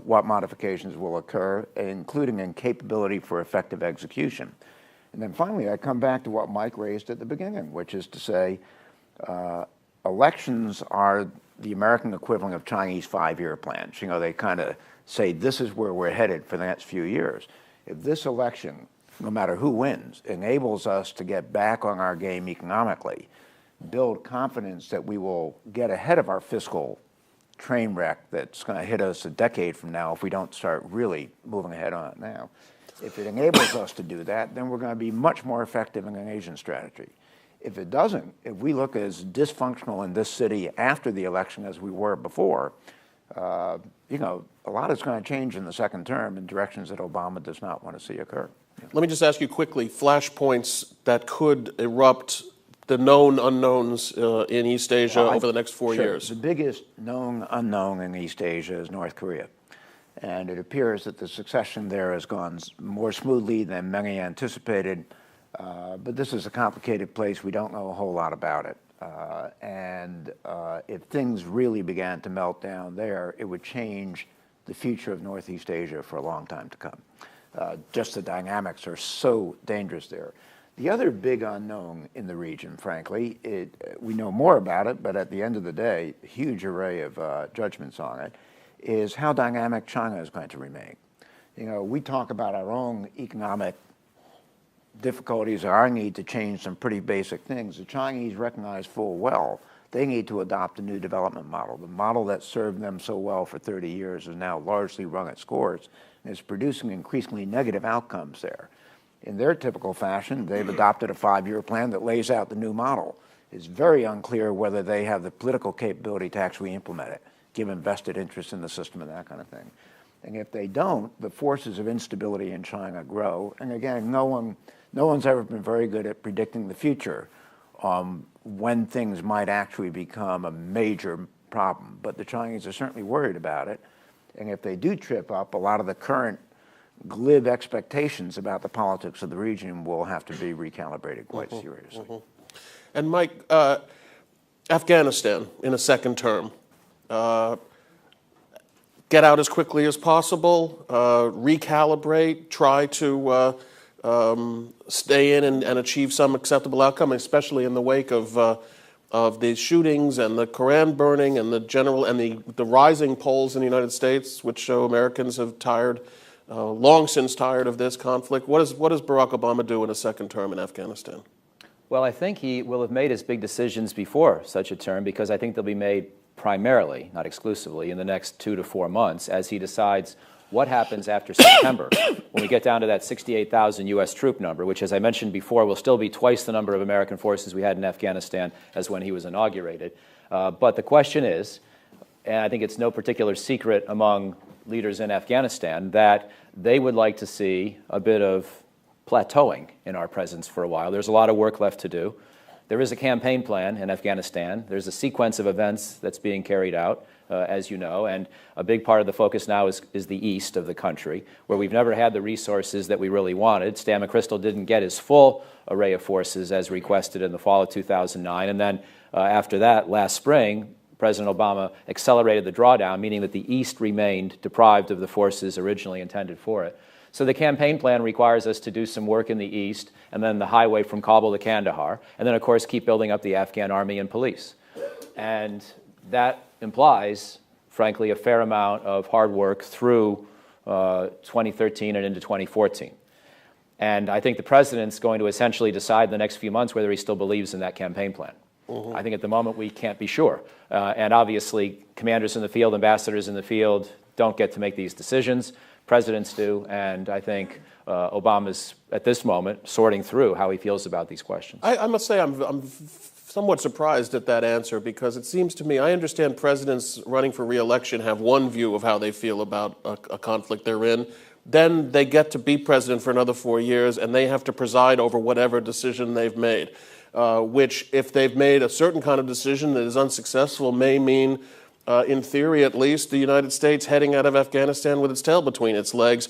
what modifications will occur, including in capability for effective execution. And then finally, I come back to what Mike raised at the beginning, which is to say, elections are the American equivalent of Chinese 5-year plans. They kind of say, this is where we're headed for the next few years. If this election, no matter who wins, enables us to get back on our game economically, build confidence that we will get ahead of our fiscal train wreck that's going to hit us a decade from now if we don't start really moving ahead on it now. If it enables us to do that, then we're going to be much more effective in an Asian strategy. If it doesn't, if we look as dysfunctional in this city after the election as we were before, you know, a lot is going to change in the second term in directions that Obama does not want to see occur. Let me just ask you quickly, flashpoints that could erupt the known unknowns in East Asia over the next 4 years. The biggest known unknown in East Asia is North Korea. And it appears that the succession there has gone more smoothly than many anticipated. But this is a complicated place. We don't know a whole lot about it. If things really began to melt down there, it would change the future of Northeast Asia for a long time to come. Just the dynamics are so dangerous there. The other big unknown in the region, frankly, we know more about it, but at the end of the day, a huge array of judgments on it, is how dynamic China is going to remain. You know, we talk about our own economic difficulties or our need to change some pretty basic things. The Chinese recognize full well they need to adopt a new development model. The model that served them so well for 30 years has now largely run its course and is producing increasingly negative outcomes there. In their typical fashion, they've adopted a 5-year plan that lays out the new model. It's very unclear whether they have the political capability to actually implement it, given vested interest in the system and that kind of thing. And if they don't, the forces of instability in China grow. And again, no one's ever been very good at predicting the future when things might actually become a major problem. But the Chinese are certainly worried about it. And if they do trip up, a lot of the current glib expectations about the politics of the region will have to be recalibrated quite seriously. And Mike, Afghanistan in a second term. Get out as quickly as possible, recalibrate, try to stay in and achieve some acceptable outcome, especially in the wake of the shootings and the Koran burning and the rising polls in the United States, which show Americans have long since tired of this conflict. What does Barack Obama do in a second term in Afghanistan? Well, I think he will have made his big decisions before such a term, because I think they'll be made primarily, not exclusively, in the next 2 to 4 months as he decides what happens after September, when we get down to that 68,000 U.S. troop number, which, as I mentioned before, will still be twice the number of American forces we had in Afghanistan as when he was inaugurated. But the question is, and I think it's no particular secret among leaders in Afghanistan, that they would like to see a bit of plateauing in our presence for a while. There's a lot of work left to do. There is a campaign plan in Afghanistan. There's a sequence of events that's being carried out, as you know, and a big part of the focus now is the east of the country, where we've never had the resources that we really wanted. Stan McChrystal didn't get his full array of forces as requested in the fall of 2009, and then after that, last spring, President Obama accelerated the drawdown, meaning that the east remained deprived of the forces originally intended for it. So the campaign plan requires us to do some work in the east, and then the highway from Kabul to Kandahar, and then, of course, keep building up the Afghan army and police. And that implies, frankly, a fair amount of hard work through 2013 and into 2014. And I think the president's going to essentially decide in the next few months whether he still believes in that campaign plan. I think at the moment we can't be sure. And obviously, commanders in the field, ambassadors in the field don't get to make these decisions. Presidents do, and I think Obama's, at this moment, sorting through how he feels about these questions. I must say I'm somewhat surprised at that answer, because it seems to me, I understand presidents running for re-election have one view of how they feel about a conflict they're in. Then they get to be president for another 4 years, and they have to preside over whatever decision they've made, which, if they've made a certain kind of decision that is unsuccessful, may mean in theory at least, the United States heading out of Afghanistan with its tail between its legs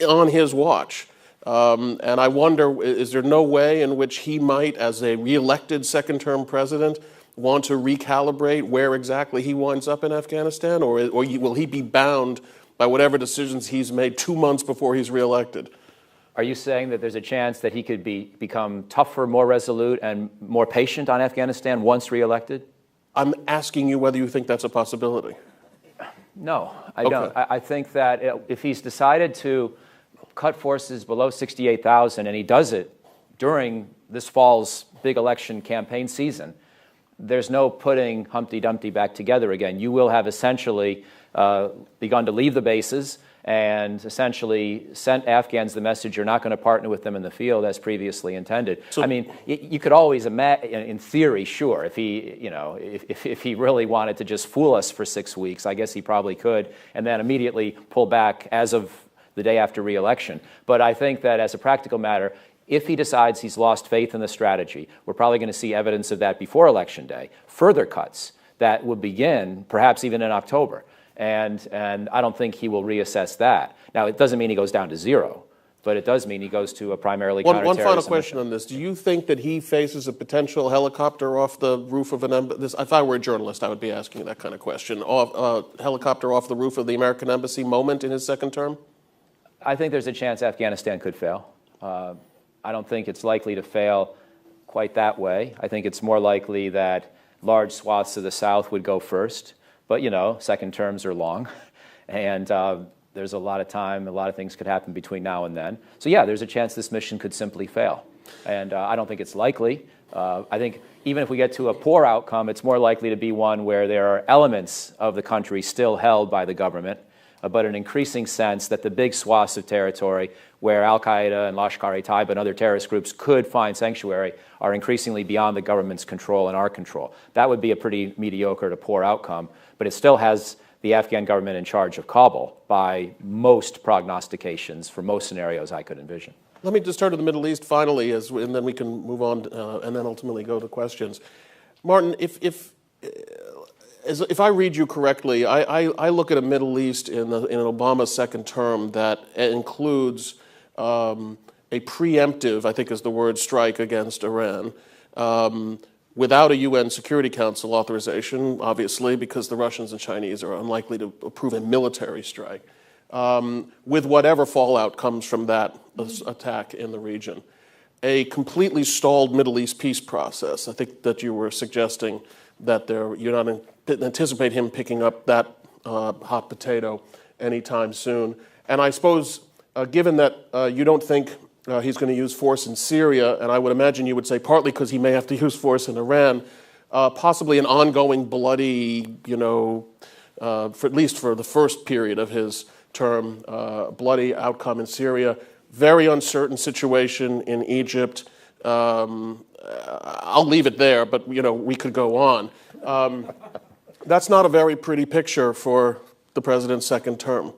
on his watch. And I wonder, is there no way in which he might, as a re-elected second-term president, want to recalibrate where exactly he winds up in Afghanistan? Or will he be bound by whatever decisions he's made 2 months before he's re-elected? Are you saying that there's a chance that he could become tougher, more resolute, and more patient on Afghanistan once re-elected? I'm asking you whether you think that's a possibility. No, I don't. I think that if he's decided to cut forces below 68,000, and he does it during this fall's big election campaign season, there's no putting Humpty Dumpty back together again. You will have essentially begun to leave the bases and essentially sent Afghans the message you're not going to partner with them in the field as previously intended. So, I mean, you could always imagine, in theory, sure, if he, if he really wanted to just fool us for 6 weeks, I guess he probably could, and then immediately pull back as of the day after re-election. But I think that as a practical matter, if he decides he's lost faith in the strategy, we're probably going to see evidence of that before Election Day, further cuts that would begin perhaps even in October. And I don't think he will reassess that. Now, it doesn't mean he goes down to zero, but it does mean he goes to a primarily counterterrorism One final question on this. Do you think that he faces a potential helicopter off the roof of an embassy? If I were a journalist, I would be asking that kind of question. Helicopter off the roof of the American embassy moment in his second term? I think there's a chance Afghanistan could fail. I don't think it's likely to fail quite that way. I think it's more likely that large swaths of the South would go first. But, second terms are long, and there's a lot of time, a lot of things could happen between now and then. So, yeah, there's a chance this mission could simply fail. And I don't think it's likely. I think even if we get to a poor outcome, it's more likely to be one where there are elements of the country still held by the government, but an increasing sense that the big swaths of territory where al-Qaeda and Lashkar-e-Taiba and other terrorist groups could find sanctuary are increasingly beyond the government's control and our control. That would be a pretty mediocre to poor outcome, but it still has the Afghan government in charge of Kabul by most prognostications for most scenarios I could envision. Let me just turn to the Middle East finally, and then we can move on and then ultimately go to questions. Martin, if I read you correctly, I look at a Middle East in an Obama second term that includes a preemptive, I think is the word, strike against Iran, without a UN Security Council authorization, obviously, because the Russians and Chinese are unlikely to approve a military strike, with whatever fallout comes from that attack in the region. A completely stalled Middle East peace process. I think that you were suggesting that you don't anticipate him picking up that hot potato anytime soon. And I suppose, given that you don't think he's going to use force in Syria, and I would imagine you would say partly because he may have to use force in Iran, possibly an ongoing bloody, for at least for the first period of his term, bloody outcome in Syria, very uncertain situation in Egypt. I'll leave it there, but we could go on. That's not a very pretty picture for the president's second term.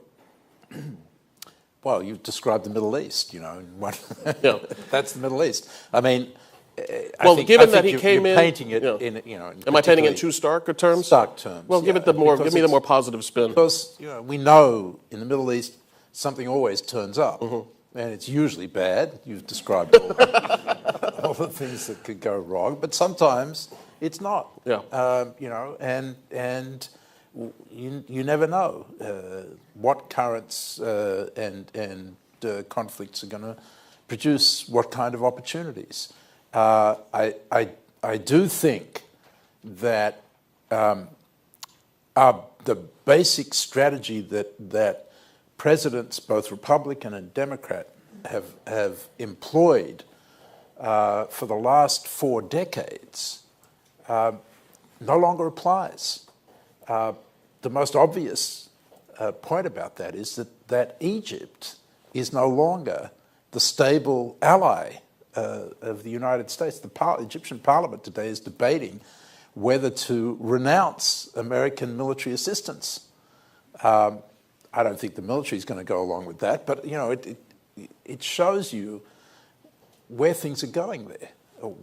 Well, you've described the Middle East, Yeah. That's the Middle East. I mean, given that he came in, painting it in am I painting it in too stark terms? Stark terms. Well, give me the more positive spin. Because we know in the Middle East something always turns up, and it's usually bad. You've described all the things that could go wrong, but sometimes it's not. Yeah. And you never know what currents and conflicts are going to produce what kind of opportunities. I do think that the basic strategy that presidents, both Republican and Democrat, have employed for the last 4 decades no longer applies. The most obvious point about that is that Egypt is no longer the stable ally of the United States. The Egyptian parliament today is debating whether to renounce American military assistance. I don't think the military is going to go along with that, but it shows you where things are going there.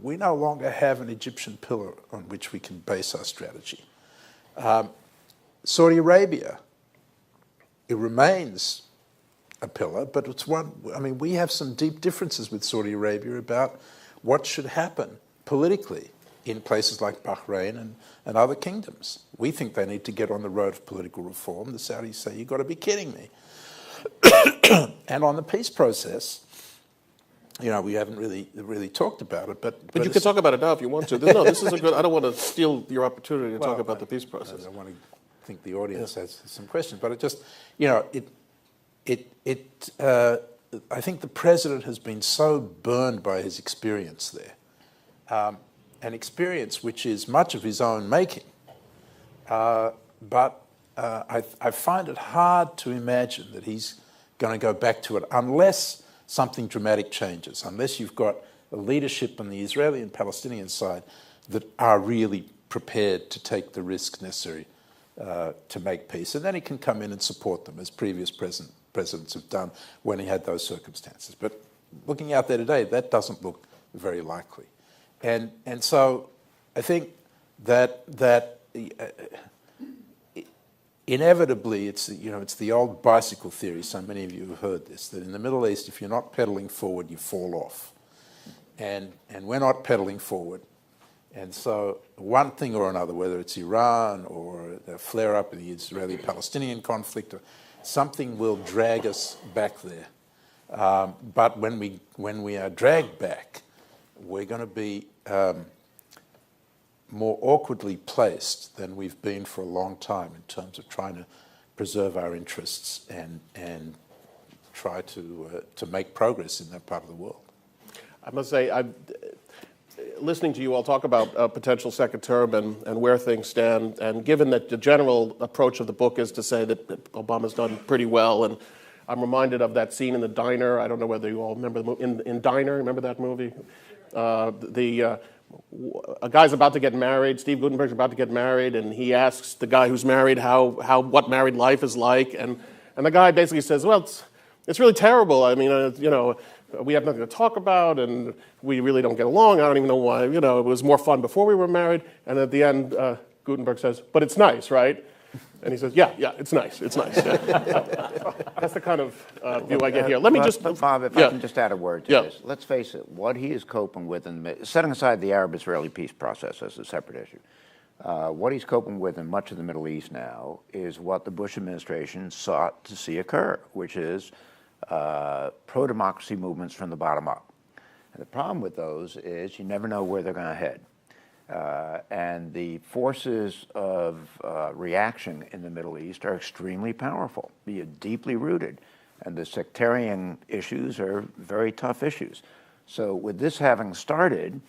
We no longer have an Egyptian pillar on which we can base our strategy. Saudi Arabia, it remains a pillar, but it's one. I mean, we have some deep differences with Saudi Arabia about what should happen politically in places like Bahrain and other kingdoms. We think they need to get on the road of political reform. The Saudis say, you've got to be kidding me. And on the peace process, we haven't really talked about it, but you can talk about it now if you want to. No, this is a good. I don't want to steal your opportunity to talk about the peace process. I want to think the audience has some questions, but it just, I think the president has been so burned by his experience there an experience which is much of his own making. But I find it hard to imagine that he's going to go back to it unless something dramatic changes, unless you've got a leadership on the Israeli and Palestinian side that are really prepared to take the risks necessary to make peace. And then he can come in and support them, as previous presidents have done when he had those circumstances. But looking out there today, that doesn't look very likely. And so I think that inevitably, it's the old bicycle theory. So many of you have heard this, that in the Middle East, if you're not pedaling forward, you fall off. And we're not pedaling forward. And so one thing or another, whether it's Iran or the flare-up of the Israeli-Palestinian conflict, or something will drag us back there. But when we are dragged back, we're going to be more awkwardly placed than we've been for a long time in terms of trying to preserve our interests and try to make progress in that part of the world. I must say, listening to you all talk about a potential second term and where things stand, and given that the general approach of the book is to say that Obama's done pretty well, and I'm reminded of that scene in the diner. I don't know whether you all remember the movie, in Diner, remember that movie? A guy's about to get married, Steve Gutenberg's about to get married, and he asks the guy who's married what married life is like, and the guy basically says, well, it's really terrible. I mean, we have nothing to talk about, and we really don't get along. I don't even know why. It was more fun before we were married. And at the end, Gutenberg says, but it's nice, right? And he says, yeah, it's nice. It's nice. Yeah. So, that's the kind of view I get here. Let me just... Bob, if I can just add a word to this. Let's face it, what he is coping with, setting aside the Arab-Israeli peace process as a separate issue, what he's coping with in much of the Middle East now is what the Bush administration sought to see occur, which is pro-democracy movements from the bottom up. And the problem with those is you never know where they're going to head. And the forces of reaction in the Middle East are extremely powerful, deeply rooted. And the sectarian issues are very tough issues. So with this having started,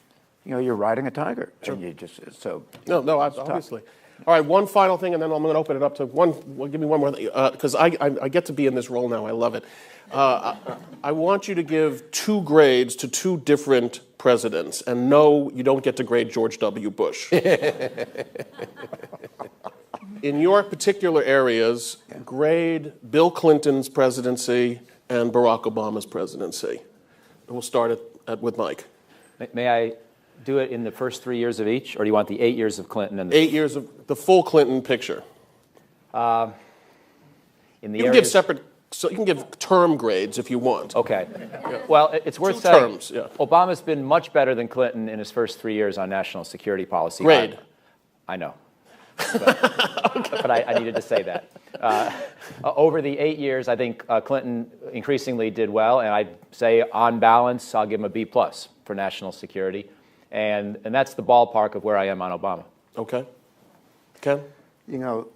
you're riding a tiger. Sure. And you just, so... No, obviously. All right, one final thing, and then I'm going to open it up to one. Well, give me one more thing, because I get to be in this role now. I love it. I want you to give 2 grades to 2 different presidents, and no, you don't get to grade George W. Bush. In your particular areas, grade Bill Clinton's presidency and Barack Obama's presidency. And we'll start with Mike. May I do it in the first 3 years of each, or do you want the 8 years of Clinton? And 8 years of the full Clinton picture. In the you can give separate, so you can give term grades if you want. Okay. Yeah. Well, it's worth 2 saying. terms, yeah. Obama's been much better than Clinton in his first 3 years on national security policy. Grade. I know. But I needed to say that. Over the 8 years, I think Clinton increasingly did well, and I'd say on balance, I'll give him a B+ for national security. And that's the ballpark of where I am on Obama. Okay. Ken?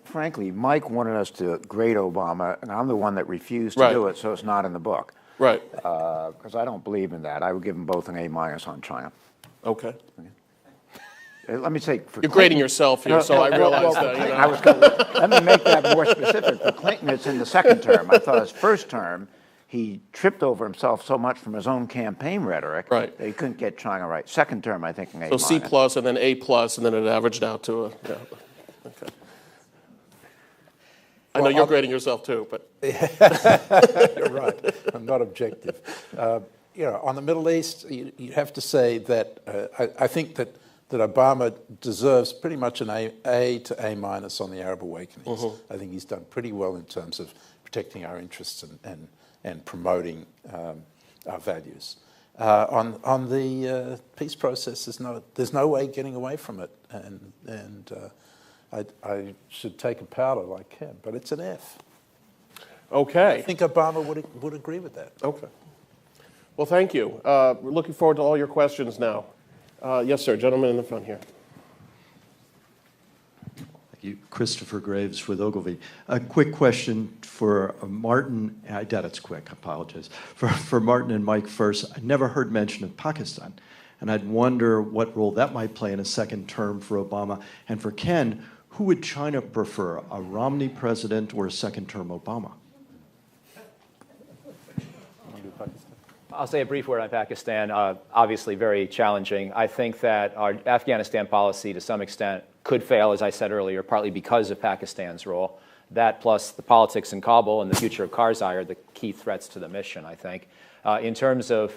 Frankly, Mike wanted us to grade Obama, and I'm the one that refused to do it, so it's not in the book. Right. Because I don't believe in that. I would give them both an A- on China. Okay. Let me say, you're grading yourself here, so I realize that. Let me make that more specific. For Clinton, it's in the second term. I thought his first term, he tripped over himself so much from his own campaign rhetoric that he couldn't get China right. Second term, I think, an A-. So C+, and then A+, and then it averaged out to a, yeah. Okay. I know you're grading yourself too, but. You're right. I'm not objective. On the Middle East, you have to say that I think that Obama deserves pretty much an A to A- on the Arab awakenings. Mm-hmm. I think he's done pretty well in terms of protecting our interests and promoting our values. On the peace process, there's no way getting away from it, and I should take a powder like him, but it's an F. Okay. I think Obama would agree with that. Okay. Well, thank you. We're looking forward to all your questions now. Yes, sir. Gentleman in the front here. Thank you. Christopher Graves with Ogilvy. A quick question for Martin. I doubt it's quick. I apologize. For Martin and Mike first. I never heard mention of Pakistan. And I'd wonder what role that might play in a second term for Obama. And for Ken, who would China prefer, a Romney president or a second term Obama? I'll say a brief word on Pakistan. Obviously very challenging. I think that our Afghanistan policy to some extent could fail, as I said earlier, partly because of Pakistan's role. That plus the politics in Kabul and the future of Karzai are the key threats to the mission, I think. In terms of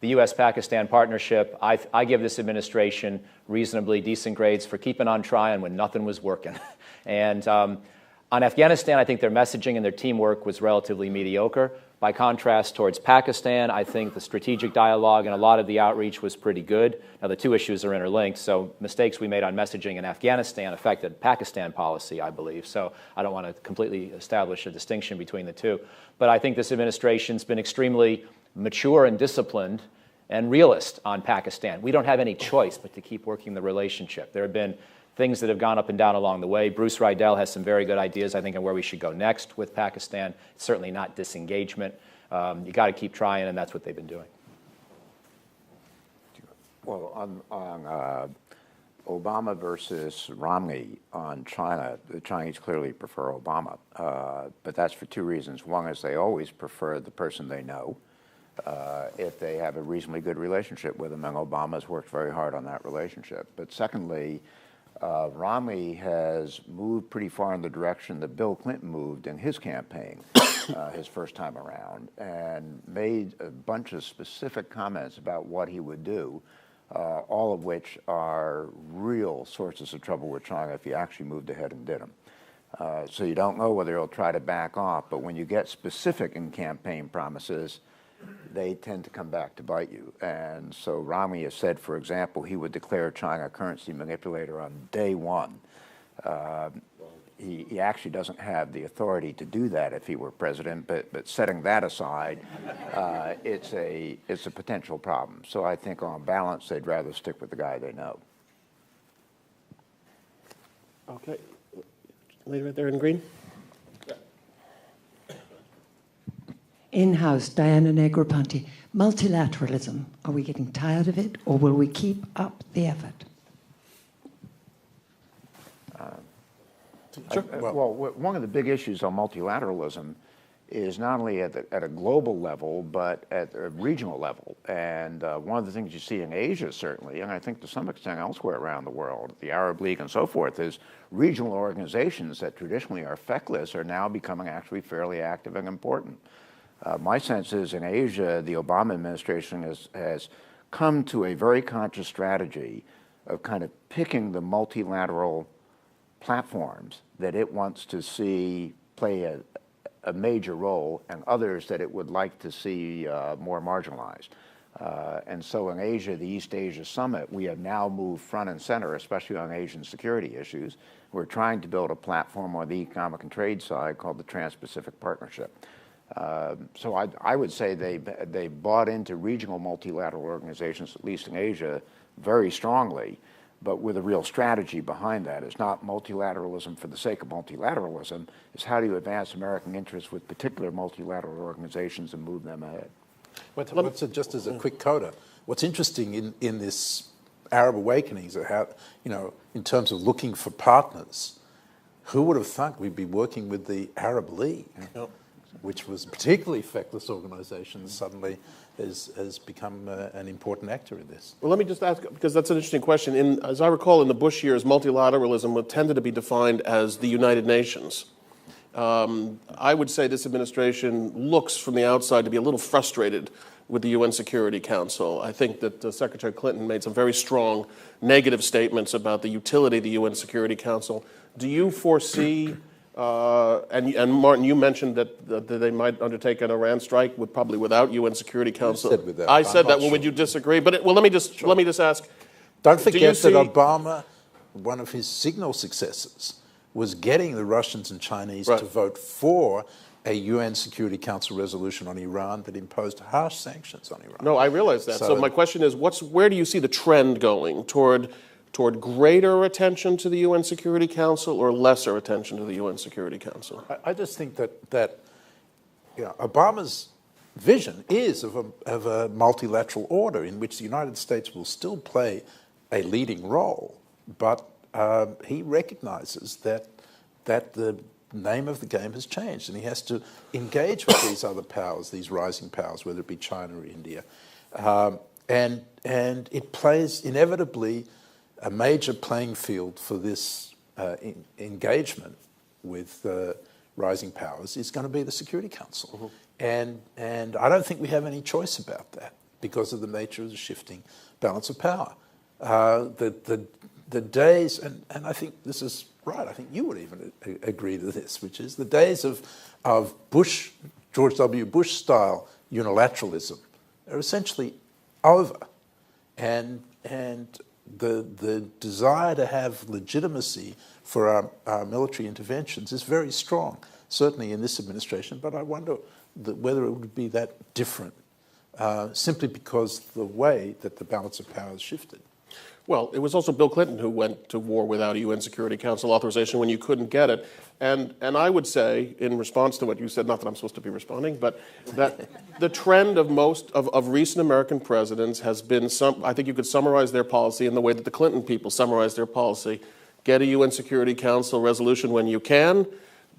the U.S.-Pakistan partnership, I give this administration reasonably decent grades for keeping on trying when nothing was working. And on Afghanistan, I think their messaging and their teamwork was relatively mediocre. By contrast, towards Pakistan, I think the strategic dialogue and a lot of the outreach was pretty good. Now, the two issues are interlinked, so mistakes we made on messaging in Afghanistan affected Pakistan policy, I believe. So I don't want to completely establish a distinction between the two. But I think this administration's been extremely mature and disciplined and realist on Pakistan. We don't have any choice but to keep working the relationship. There have been things that have gone up and down along the way. Bruce Rydell has some very good ideas, I think, on where we should go next with Pakistan. It's certainly not disengagement. You got to keep trying, and that's what they've been doing. Well, on Obama versus Romney on China, the Chinese clearly prefer Obama, but that's for two reasons. One is they always prefer the person they know if they have a reasonably good relationship with him, and Obama's worked very hard on that relationship. But secondly, Romney has moved pretty far in the direction that Bill Clinton moved in his campaign his first time around, and made a bunch of specific comments about what he would do, all of which are real sources of trouble with China if you actually moved ahead and did them. So you don't know whether he'll try to back off, but when you get specific in campaign promises, they tend to come back to bite you. And so Romney has said, for example, he would declare China a currency manipulator on day one. He actually doesn't have the authority to do that if he were president, but setting that aside, it's a potential problem. So I think on balance, they'd rather stick with the guy they know. Okay. Lady right there in green. In-house, Diana Negroponte. Multilateralism, are we getting tired of it, or will we keep up the effort? Sure. Well, one of the big issues on multilateralism is not only at a global level, but at a regional level. And one of the things you see in Asia, certainly, and I think to some extent elsewhere around the world, the Arab League and so forth, is regional organizations that traditionally are feckless are now becoming actually fairly active and important. My sense is in Asia, the Obama administration has come to a very conscious strategy of kind of picking the multilateral platforms that it wants to see play a major role and others that it would like to see more marginalized. And so in Asia, the East Asia Summit, we have now moved front and center, especially on Asian security issues. We're trying to build a platform on the economic and trade side called the Trans-Pacific Partnership. So I would say they bought into regional multilateral organizations, at least in Asia, very strongly, but with a real strategy behind that. It's not multilateralism for the sake of multilateralism. It's how do you advance American interests with particular multilateral organizations and move them ahead. Just as a quick coda, what's interesting in this Arab awakenings are how, in terms of looking for partners, who would have thought we'd be working with the Arab League? Yep. Which was particularly feckless organization, suddenly has become an important actor in this. Well, let me just ask, because that's an interesting question. As I recall, in the Bush years, multilateralism tended to be defined as the United Nations. I would say this administration looks from the outside to be a little frustrated with the UN Security Council. I think that Secretary Clinton made some very strong negative statements about the utility of the UN Security Council. Do you foresee... and Martin, you mentioned that they might undertake an Iran strike probably without UN Security Council. You said without. I said that. Well, sure. would you disagree? But let me just ask. Don't forget see... that Obama, one of his signal successes, was getting the Russians and Chinese to vote for a UN Security Council resolution on Iran that imposed harsh sanctions on Iran. No, I realize that. So my question is, where do you see the trend going toward greater attention to the UN Security Council or lesser attention to the UN Security Council? I just think that Obama's vision is of a multilateral order in which the United States will still play a leading role, but he recognizes that the name of the game has changed, and he has to engage with these other powers, these rising powers, whether it be China or India. And it plays inevitably a major playing field for this engagement with rising powers is going to be the Security Council. And I don't think we have any choice about that because of the nature of the shifting balance of power. The days, and I think this is right, I think you would even agree to this, which is the days of Bush, George W. Bush style unilateralism are essentially over. And the desire to have legitimacy for our military interventions is very strong, certainly in this administration, but I wonder whether it would be that different simply because the way that the balance of power has shifted. Well, it was also Bill Clinton who went to war without a UN Security Council authorization when you couldn't get it. And I would say, in response to what you said, not that I'm supposed to be responding, but that the trend of most of recent American presidents has been I think you could summarize their policy in the way that the Clinton people summarized their policy. Get a UN Security Council resolution when you can,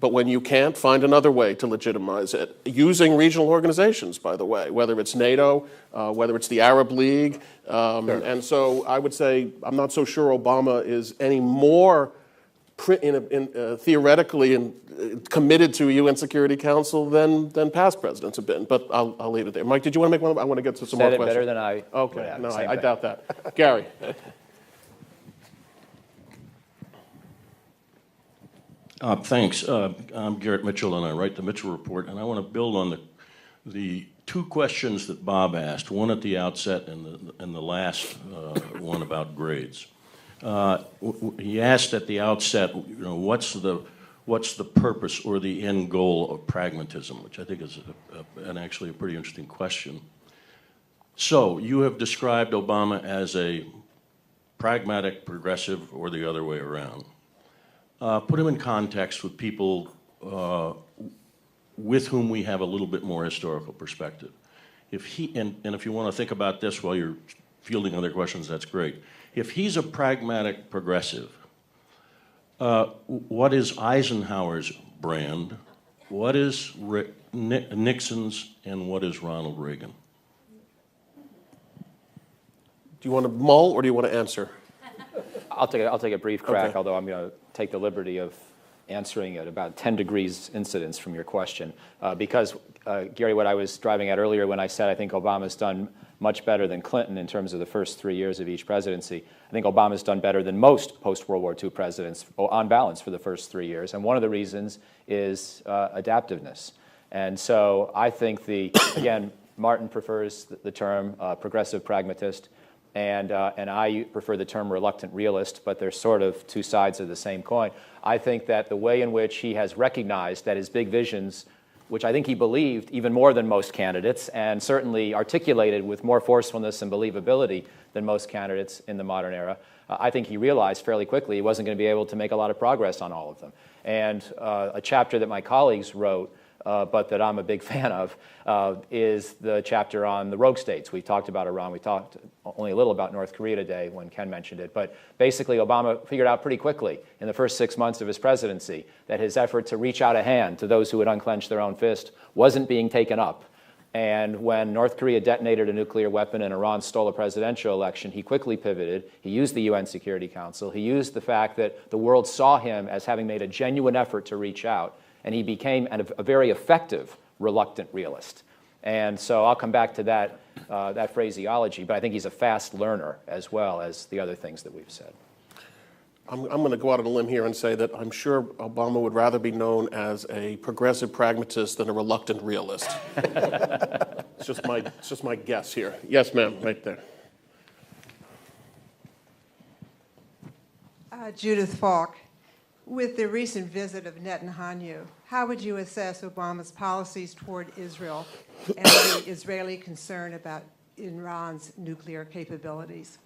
but when you can't, find another way to legitimize it. Using regional organizations, by the way, whether it's NATO, whether it's the Arab League. Sure. And so I would say I'm not so sure Obama is any more theoretically committed to a UN Security Council than past presidents have been. But I'll leave it there. Mike, did you want to make one? I want to get to some more questions. Better than I. Okay, no, I doubt that. Gary. Thanks. I'm Garrett Mitchell, and I write the Mitchell Report, and I want to build on the two questions that Bob asked, one at the outset and the last one about grades. He asked at the outset, what's the purpose or the end goal of pragmatism, which I think is actually a pretty interesting question. So you have described Obama as a pragmatic progressive or the other way around. Put him in context with people with whom we have a little bit more historical perspective. If you want to think about this while you're fielding other questions, that's great. If he's a pragmatic progressive, what is Eisenhower's brand? What is Nixon's, and what is Ronald Reagan? Do you want to mull or do you want to answer? I'll take a brief crack, Okay. although I'm going to take the liberty of answering at about 10 degrees incidence from your question. Because, Gary, what I was driving at earlier when I said I think Obama's done much better than Clinton in terms of the first 3 years of each presidency, I think Obama's done better than most post-World War II presidents, on balance, for the first 3 years. And one of the reasons is adaptiveness. And so I think again, Martin prefers the term progressive pragmatist. And I prefer the term reluctant realist, but they're sort of two sides of the same coin. I think that the way in which he has recognized that his big visions, which I think he believed even more than most candidates, and certainly articulated with more forcefulness and believability than most candidates in the modern era, I think he realized fairly quickly he wasn't going to be able to make a lot of progress on all of them. And a chapter that my colleagues wrote, but that I'm a big fan of, is the chapter on the rogue states. We talked about Iran. We talked only a little about North Korea today when Ken mentioned it. But basically, Obama figured out pretty quickly in the first 6 months of his presidency that his effort to reach out a hand to those who would unclench their own fist wasn't being taken up. And when North Korea detonated a nuclear weapon and Iran stole a presidential election, he quickly pivoted. He used the UN Security Council. He used the fact that the world saw him as having made a genuine effort to reach out. And he became a very effective reluctant realist. And so I'll come back to that phraseology, but I think he's a fast learner as well as the other things that we've said. I'm going to go out on a limb here and say that I'm sure Obama would rather be known as a progressive pragmatist than a reluctant realist. It's just my guess here. Yes, ma'am, right there. Judith Falk. With the recent visit of Netanyahu, how would you assess Obama's policies toward Israel and the Israeli concern about Iran's nuclear capabilities?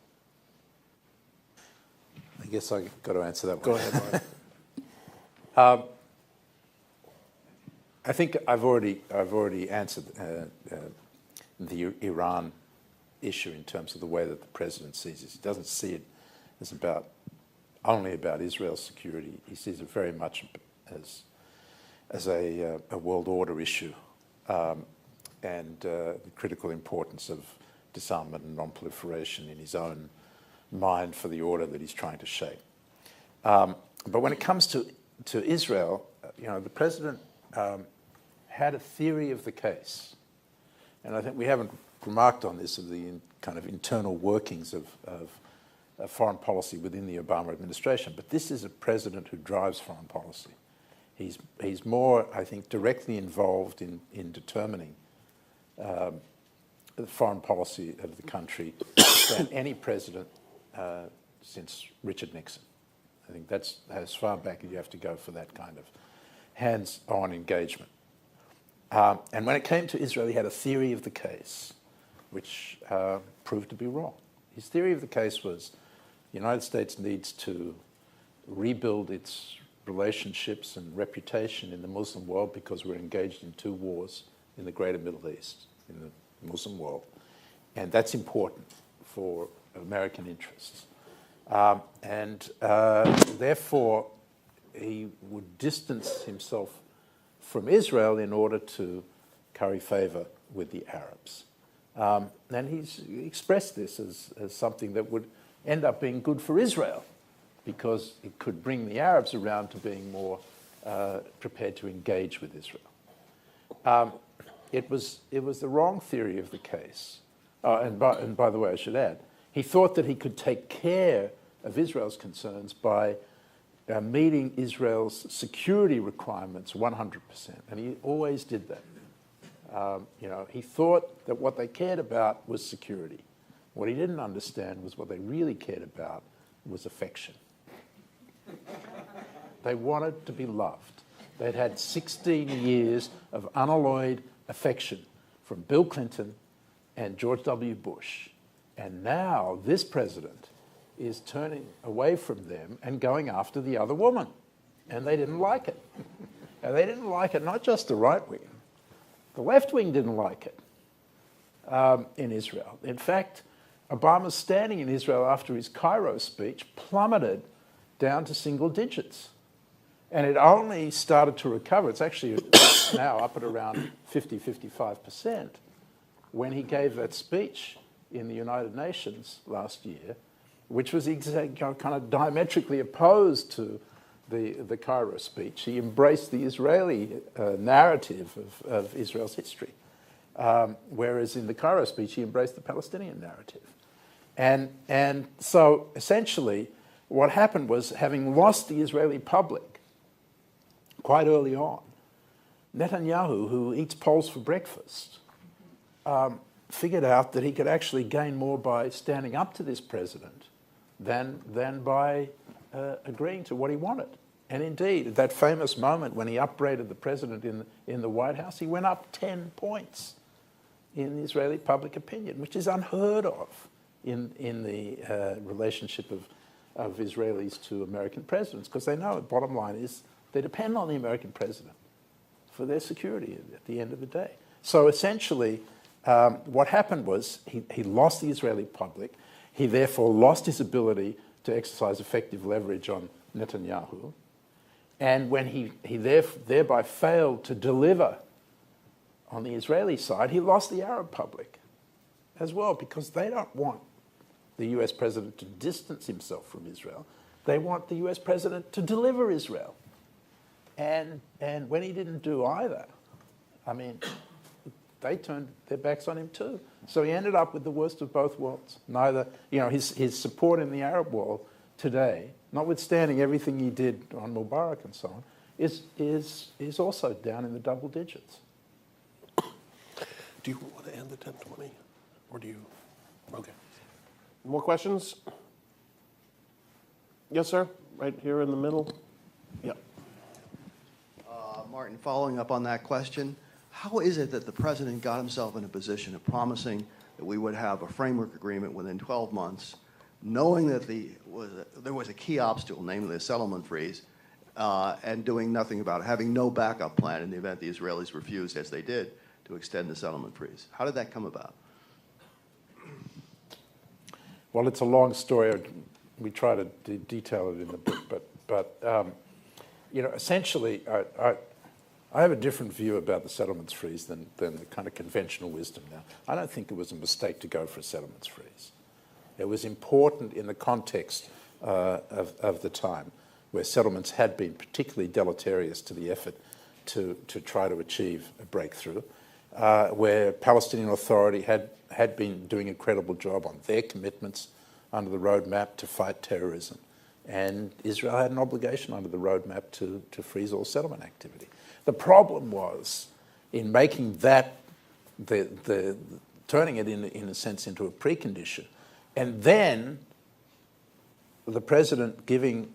I guess I've got to answer that one. Go ahead, Mark. I think I've already answered the Iran issue in terms of the way that the president sees it. He doesn't see it as only about Israel's security. He sees it very much as a world order issue, and the critical importance of disarmament and non-proliferation in his own mind for the order that he's trying to shape. But when it comes to Israel, the president had a theory of the case, and I think we haven't remarked on this, of the kind of internal workings of foreign policy within the Obama administration. But this is a president who drives foreign policy. He's more, I think, directly involved in determining the foreign policy of the country than any president since Richard Nixon. I think that's as far back as you have to go for that kind of hands-on engagement. And when it came to Israel, he had a theory of the case, which proved to be wrong. His theory of the case was the United States needs to rebuild its relationships and reputation in the Muslim world because we're engaged in 2 wars in the greater Middle East, in the Muslim world. And that's important for American interests. Therefore, he would distance himself from Israel in order to curry favor with the Arabs. And he's expressed this as something that would end up being good for Israel, because it could bring the Arabs around to being more prepared to engage with Israel. It was the wrong theory of the case. And by the way, I should add, he thought that he could take care of Israel's concerns by meeting Israel's security requirements 100%, and he always did that. He thought that what they cared about was security. What he didn't understand was what they really cared about was affection. They wanted to be loved. They'd had 16 years of unalloyed affection from Bill Clinton and George W. Bush. And now this president is turning away from them and going after the other woman. And they didn't like it. And they didn't like it, not just the right wing. The left wing didn't like it in Israel. In fact, Obama's standing in Israel after his Cairo speech plummeted down to single digits. And it only started to recover. It's actually now up at around 55% when he gave that speech in the United Nations last year, which was kind of diametrically opposed to the Cairo speech. He embraced the Israeli narrative of Israel's history, whereas in the Cairo speech he embraced the Palestinian narrative. And so essentially what happened was, having lost the Israeli public quite early on, Netanyahu, who eats Poles for breakfast, figured out that he could actually gain more by standing up to this president than by agreeing to what he wanted. And indeed, at that famous moment when he upbraided the president in the White House, he went up 10 points in Israeli public opinion, which is unheard of in the relationship of Israelis to American presidents, because they know the bottom line is they depend on the American president for their security at the end of the day. So essentially, what happened was he lost the Israeli public. He therefore lost his ability to exercise effective leverage on Netanyahu. And when he thereby failed to deliver on the Israeli side, he lost the Arab public as well, because they don't want the US president to distance himself from Israel. They want the US president to deliver Israel. And when he didn't do either, I mean, they turned their backs on him too. So he ended up with the worst of both worlds. Neither, his support in the Arab world today, notwithstanding everything he did on Mubarak and so on, is also down in the double digits. Do you want to end the 1020? Or do you? Okay. More questions? Yes, sir. Right here in the middle. Yeah. Martin, following up on that question, how is it that the president got himself in a position of promising that we would have a framework agreement within 12 months, knowing that there was a key obstacle, namely the settlement freeze, and doing nothing about it, having no backup plan in the event the Israelis refused, as they did, to extend the settlement freeze. How did that come about? Well, it's a long story. We try to detail it in the book, but essentially, I have a different view about the settlements freeze than the kind of conventional wisdom now. I don't think it was a mistake to go for a settlements freeze. It was important in the context of the time, where settlements had been particularly deleterious to the effort to try to achieve a breakthrough, where Palestinian Authority had been doing a credible job on their commitments under the roadmap to fight terrorism. And Israel had an obligation under the roadmap to freeze all settlement activity. The problem was in making that, turning it in a sense into a precondition, and then the president giving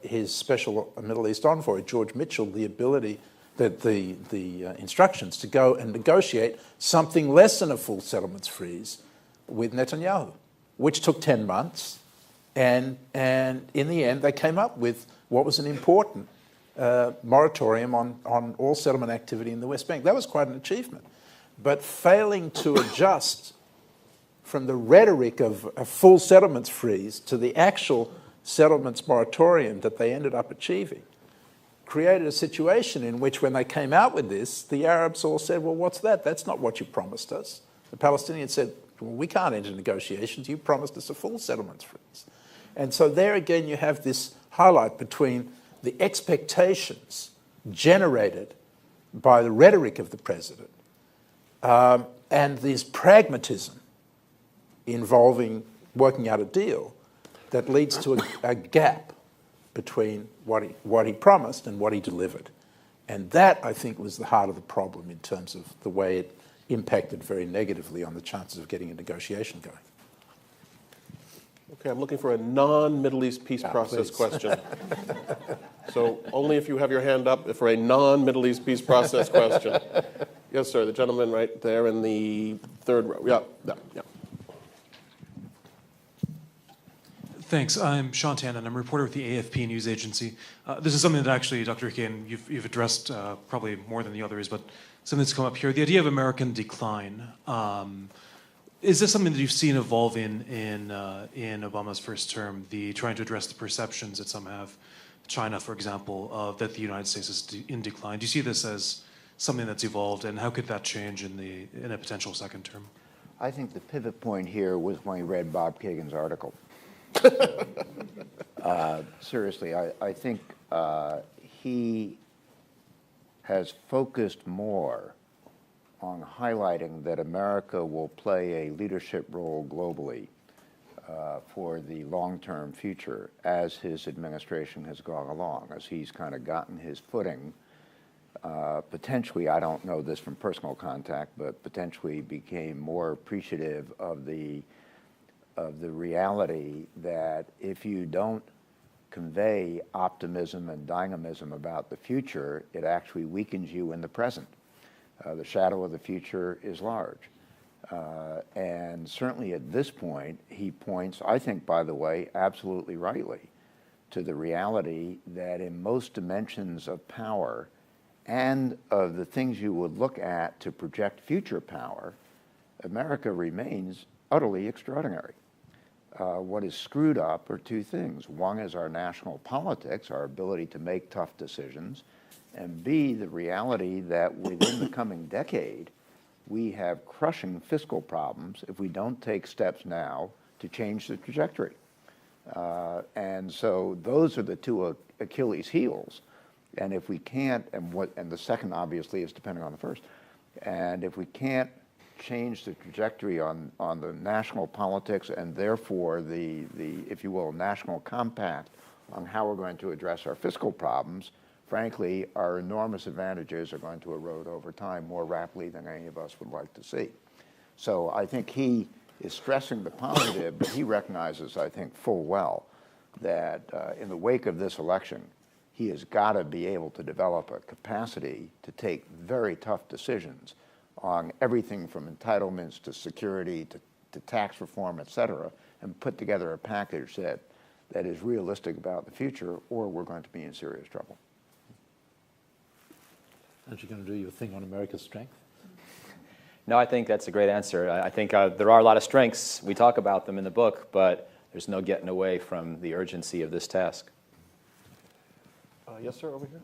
his special Middle East envoy, George Mitchell, the ability, the instructions to go and negotiate something less than a full settlements freeze with Netanyahu, which took 10 months. And in the end, they came up with what was an important moratorium on all settlement activity in the West Bank. That was quite an achievement. But failing to adjust from the rhetoric of a full settlements freeze to the actual settlements moratorium that they ended up achieving created a situation in which, when they came out with this, the Arabs all said, well, what's that? That's not what you promised us. The Palestinians said, well, we can't enter negotiations. You promised us a full settlements freeze. And so there again you have this highlight between the expectations generated by the rhetoric of the president and this pragmatism involving working out a deal that leads to a gap between what he promised and what he delivered. And that, I think, was the heart of the problem in terms of the way it impacted very negatively on the chances of getting a negotiation going. Okay, I'm looking for a non-Middle East peace process question. So only if you have your hand up for a non-Middle East peace process question. Yes, sir, the gentleman right there in the third row. Yeah. Thanks. I'm Sean Tannen. I'm a reporter with the AFP news agency. This is something that actually, Dr. Kane, you've addressed probably more than the others, but something that's come up here. The idea of American decline. Is this something that you've seen evolve in Obama's first term, the trying to address the perceptions that some have, China, for example, that the United States is in decline? Do you see this as something that's evolved, and how could that change in a potential second term? I think the pivot point here was when we read Bob Kagan's article. Seriously, I think he has focused more on highlighting that America will play a leadership role globally for the long-term future as his administration has gone along, as he's kind of gotten his footing. Potentially, I don't know this from personal contact, but potentially became more appreciative of the reality that if you don't convey optimism and dynamism about the future, it actually weakens you in the present. The shadow of the future is large. And certainly at this point, he points, I think, by the way, absolutely rightly, to the reality that in most dimensions of power and of the things you would look at to project future power, America remains utterly extraordinary. What is screwed up are two things. One is our national politics, our ability to make tough decisions, and B, the reality that within the coming decade, we have crushing fiscal problems if we don't take steps now to change the trajectory. And so those are the two Achilles heels. And if we can't, and the second obviously is depending on the first, and if we can't change the trajectory on the national politics and therefore the, if you will, national compact on how we're going to address our fiscal problems, frankly, our enormous advantages are going to erode over time more rapidly than any of us would like to see. So I think he is stressing the positive, but he recognizes, I think, full well that in the wake of this election, he has got to be able to develop a capacity to take very tough decisions on everything from entitlements to security to tax reform, et cetera, and put together a package that that is realistic about the future, or we're going to be in serious trouble. Aren't you going to do your thing on America's strength? No, I think that's a great answer. I think there are a lot of strengths. We talk about them in the book, but there's no getting away from the urgency of this task. Yes, sir, over here.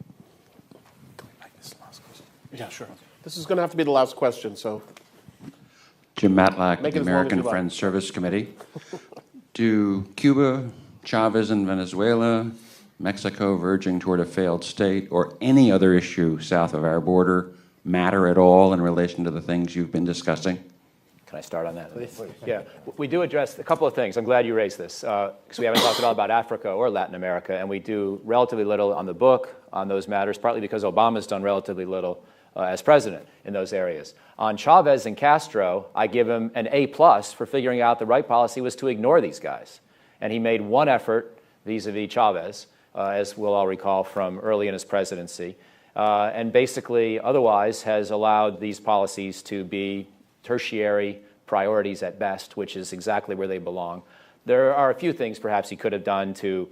Yeah, sure. This is going to have to be the last question, so. Jim Matlack, Make it the as long as American you like. Friends Service Committee. Do Cuba, Chavez and Venezuela, Mexico verging toward a failed state, or any other issue south of our border matter at all in relation to the things you've been discussing? Can I start on that? Please. Yeah, we do address a couple of things. I'm glad you raised this, because we haven't talked at all about Africa or Latin America, and we do relatively little on the book on those matters, partly because Obama's done relatively little as president in those areas. On Chavez and Castro, I give him an A+ for figuring out the right policy was to ignore these guys. And he made one effort vis-a-vis Chavez, as we'll all recall from early in his presidency, and basically otherwise has allowed these policies to be tertiary priorities at best, which is exactly where they belong. There are a few things perhaps he could have done to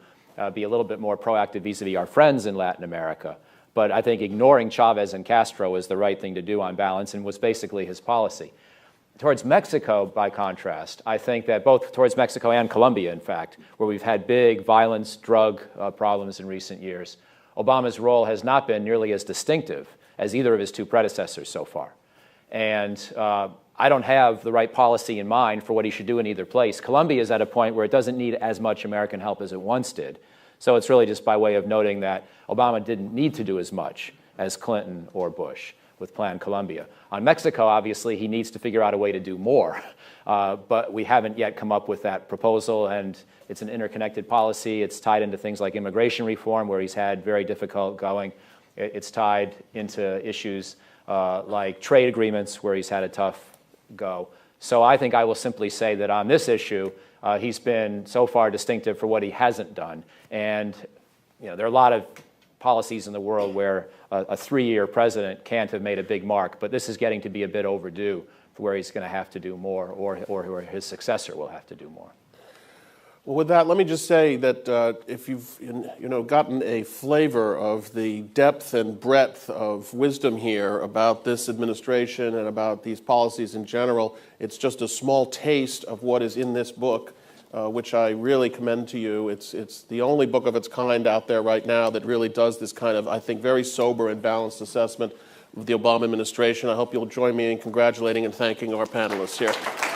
be a little bit more proactive vis-a-vis our friends in Latin America. But I think ignoring Chavez and Castro is the right thing to do on balance and was basically his policy. Towards Mexico, by contrast, I think that both towards Mexico and Colombia, in fact, where we've had big violence, drug problems in recent years, Obama's role has not been nearly as distinctive as either of his two predecessors so far. And I don't have the right policy in mind for what he should do in either place. Colombia is at a point where it doesn't need as much American help as it once did. So it's really just by way of noting that Obama didn't need to do as much as Clinton or Bush with Plan Colombia. On Mexico, obviously, he needs to figure out a way to do more. But we haven't yet come up with that proposal, and it's an interconnected policy. It's tied into things like immigration reform, where he's had very difficult going. It's tied into issues like trade agreements, where he's had a tough go. So I think I will simply say that on this issue, he's been so far distinctive for what he hasn't done. And there are a lot of policies in the world where a 3-year president can't have made a big mark, but this is getting to be a bit overdue for where he's going to have to do more, or where his successor will have to do more. Well, with that, let me just say that if you've gotten a flavor of the depth and breadth of wisdom here about this administration and about these policies in general, it's just a small taste of what is in this book, which I really commend to you. It's the only book of its kind out there right now that really does this kind of, I think, very sober and balanced assessment of the Obama administration. I hope you'll join me in congratulating and thanking our panelists here.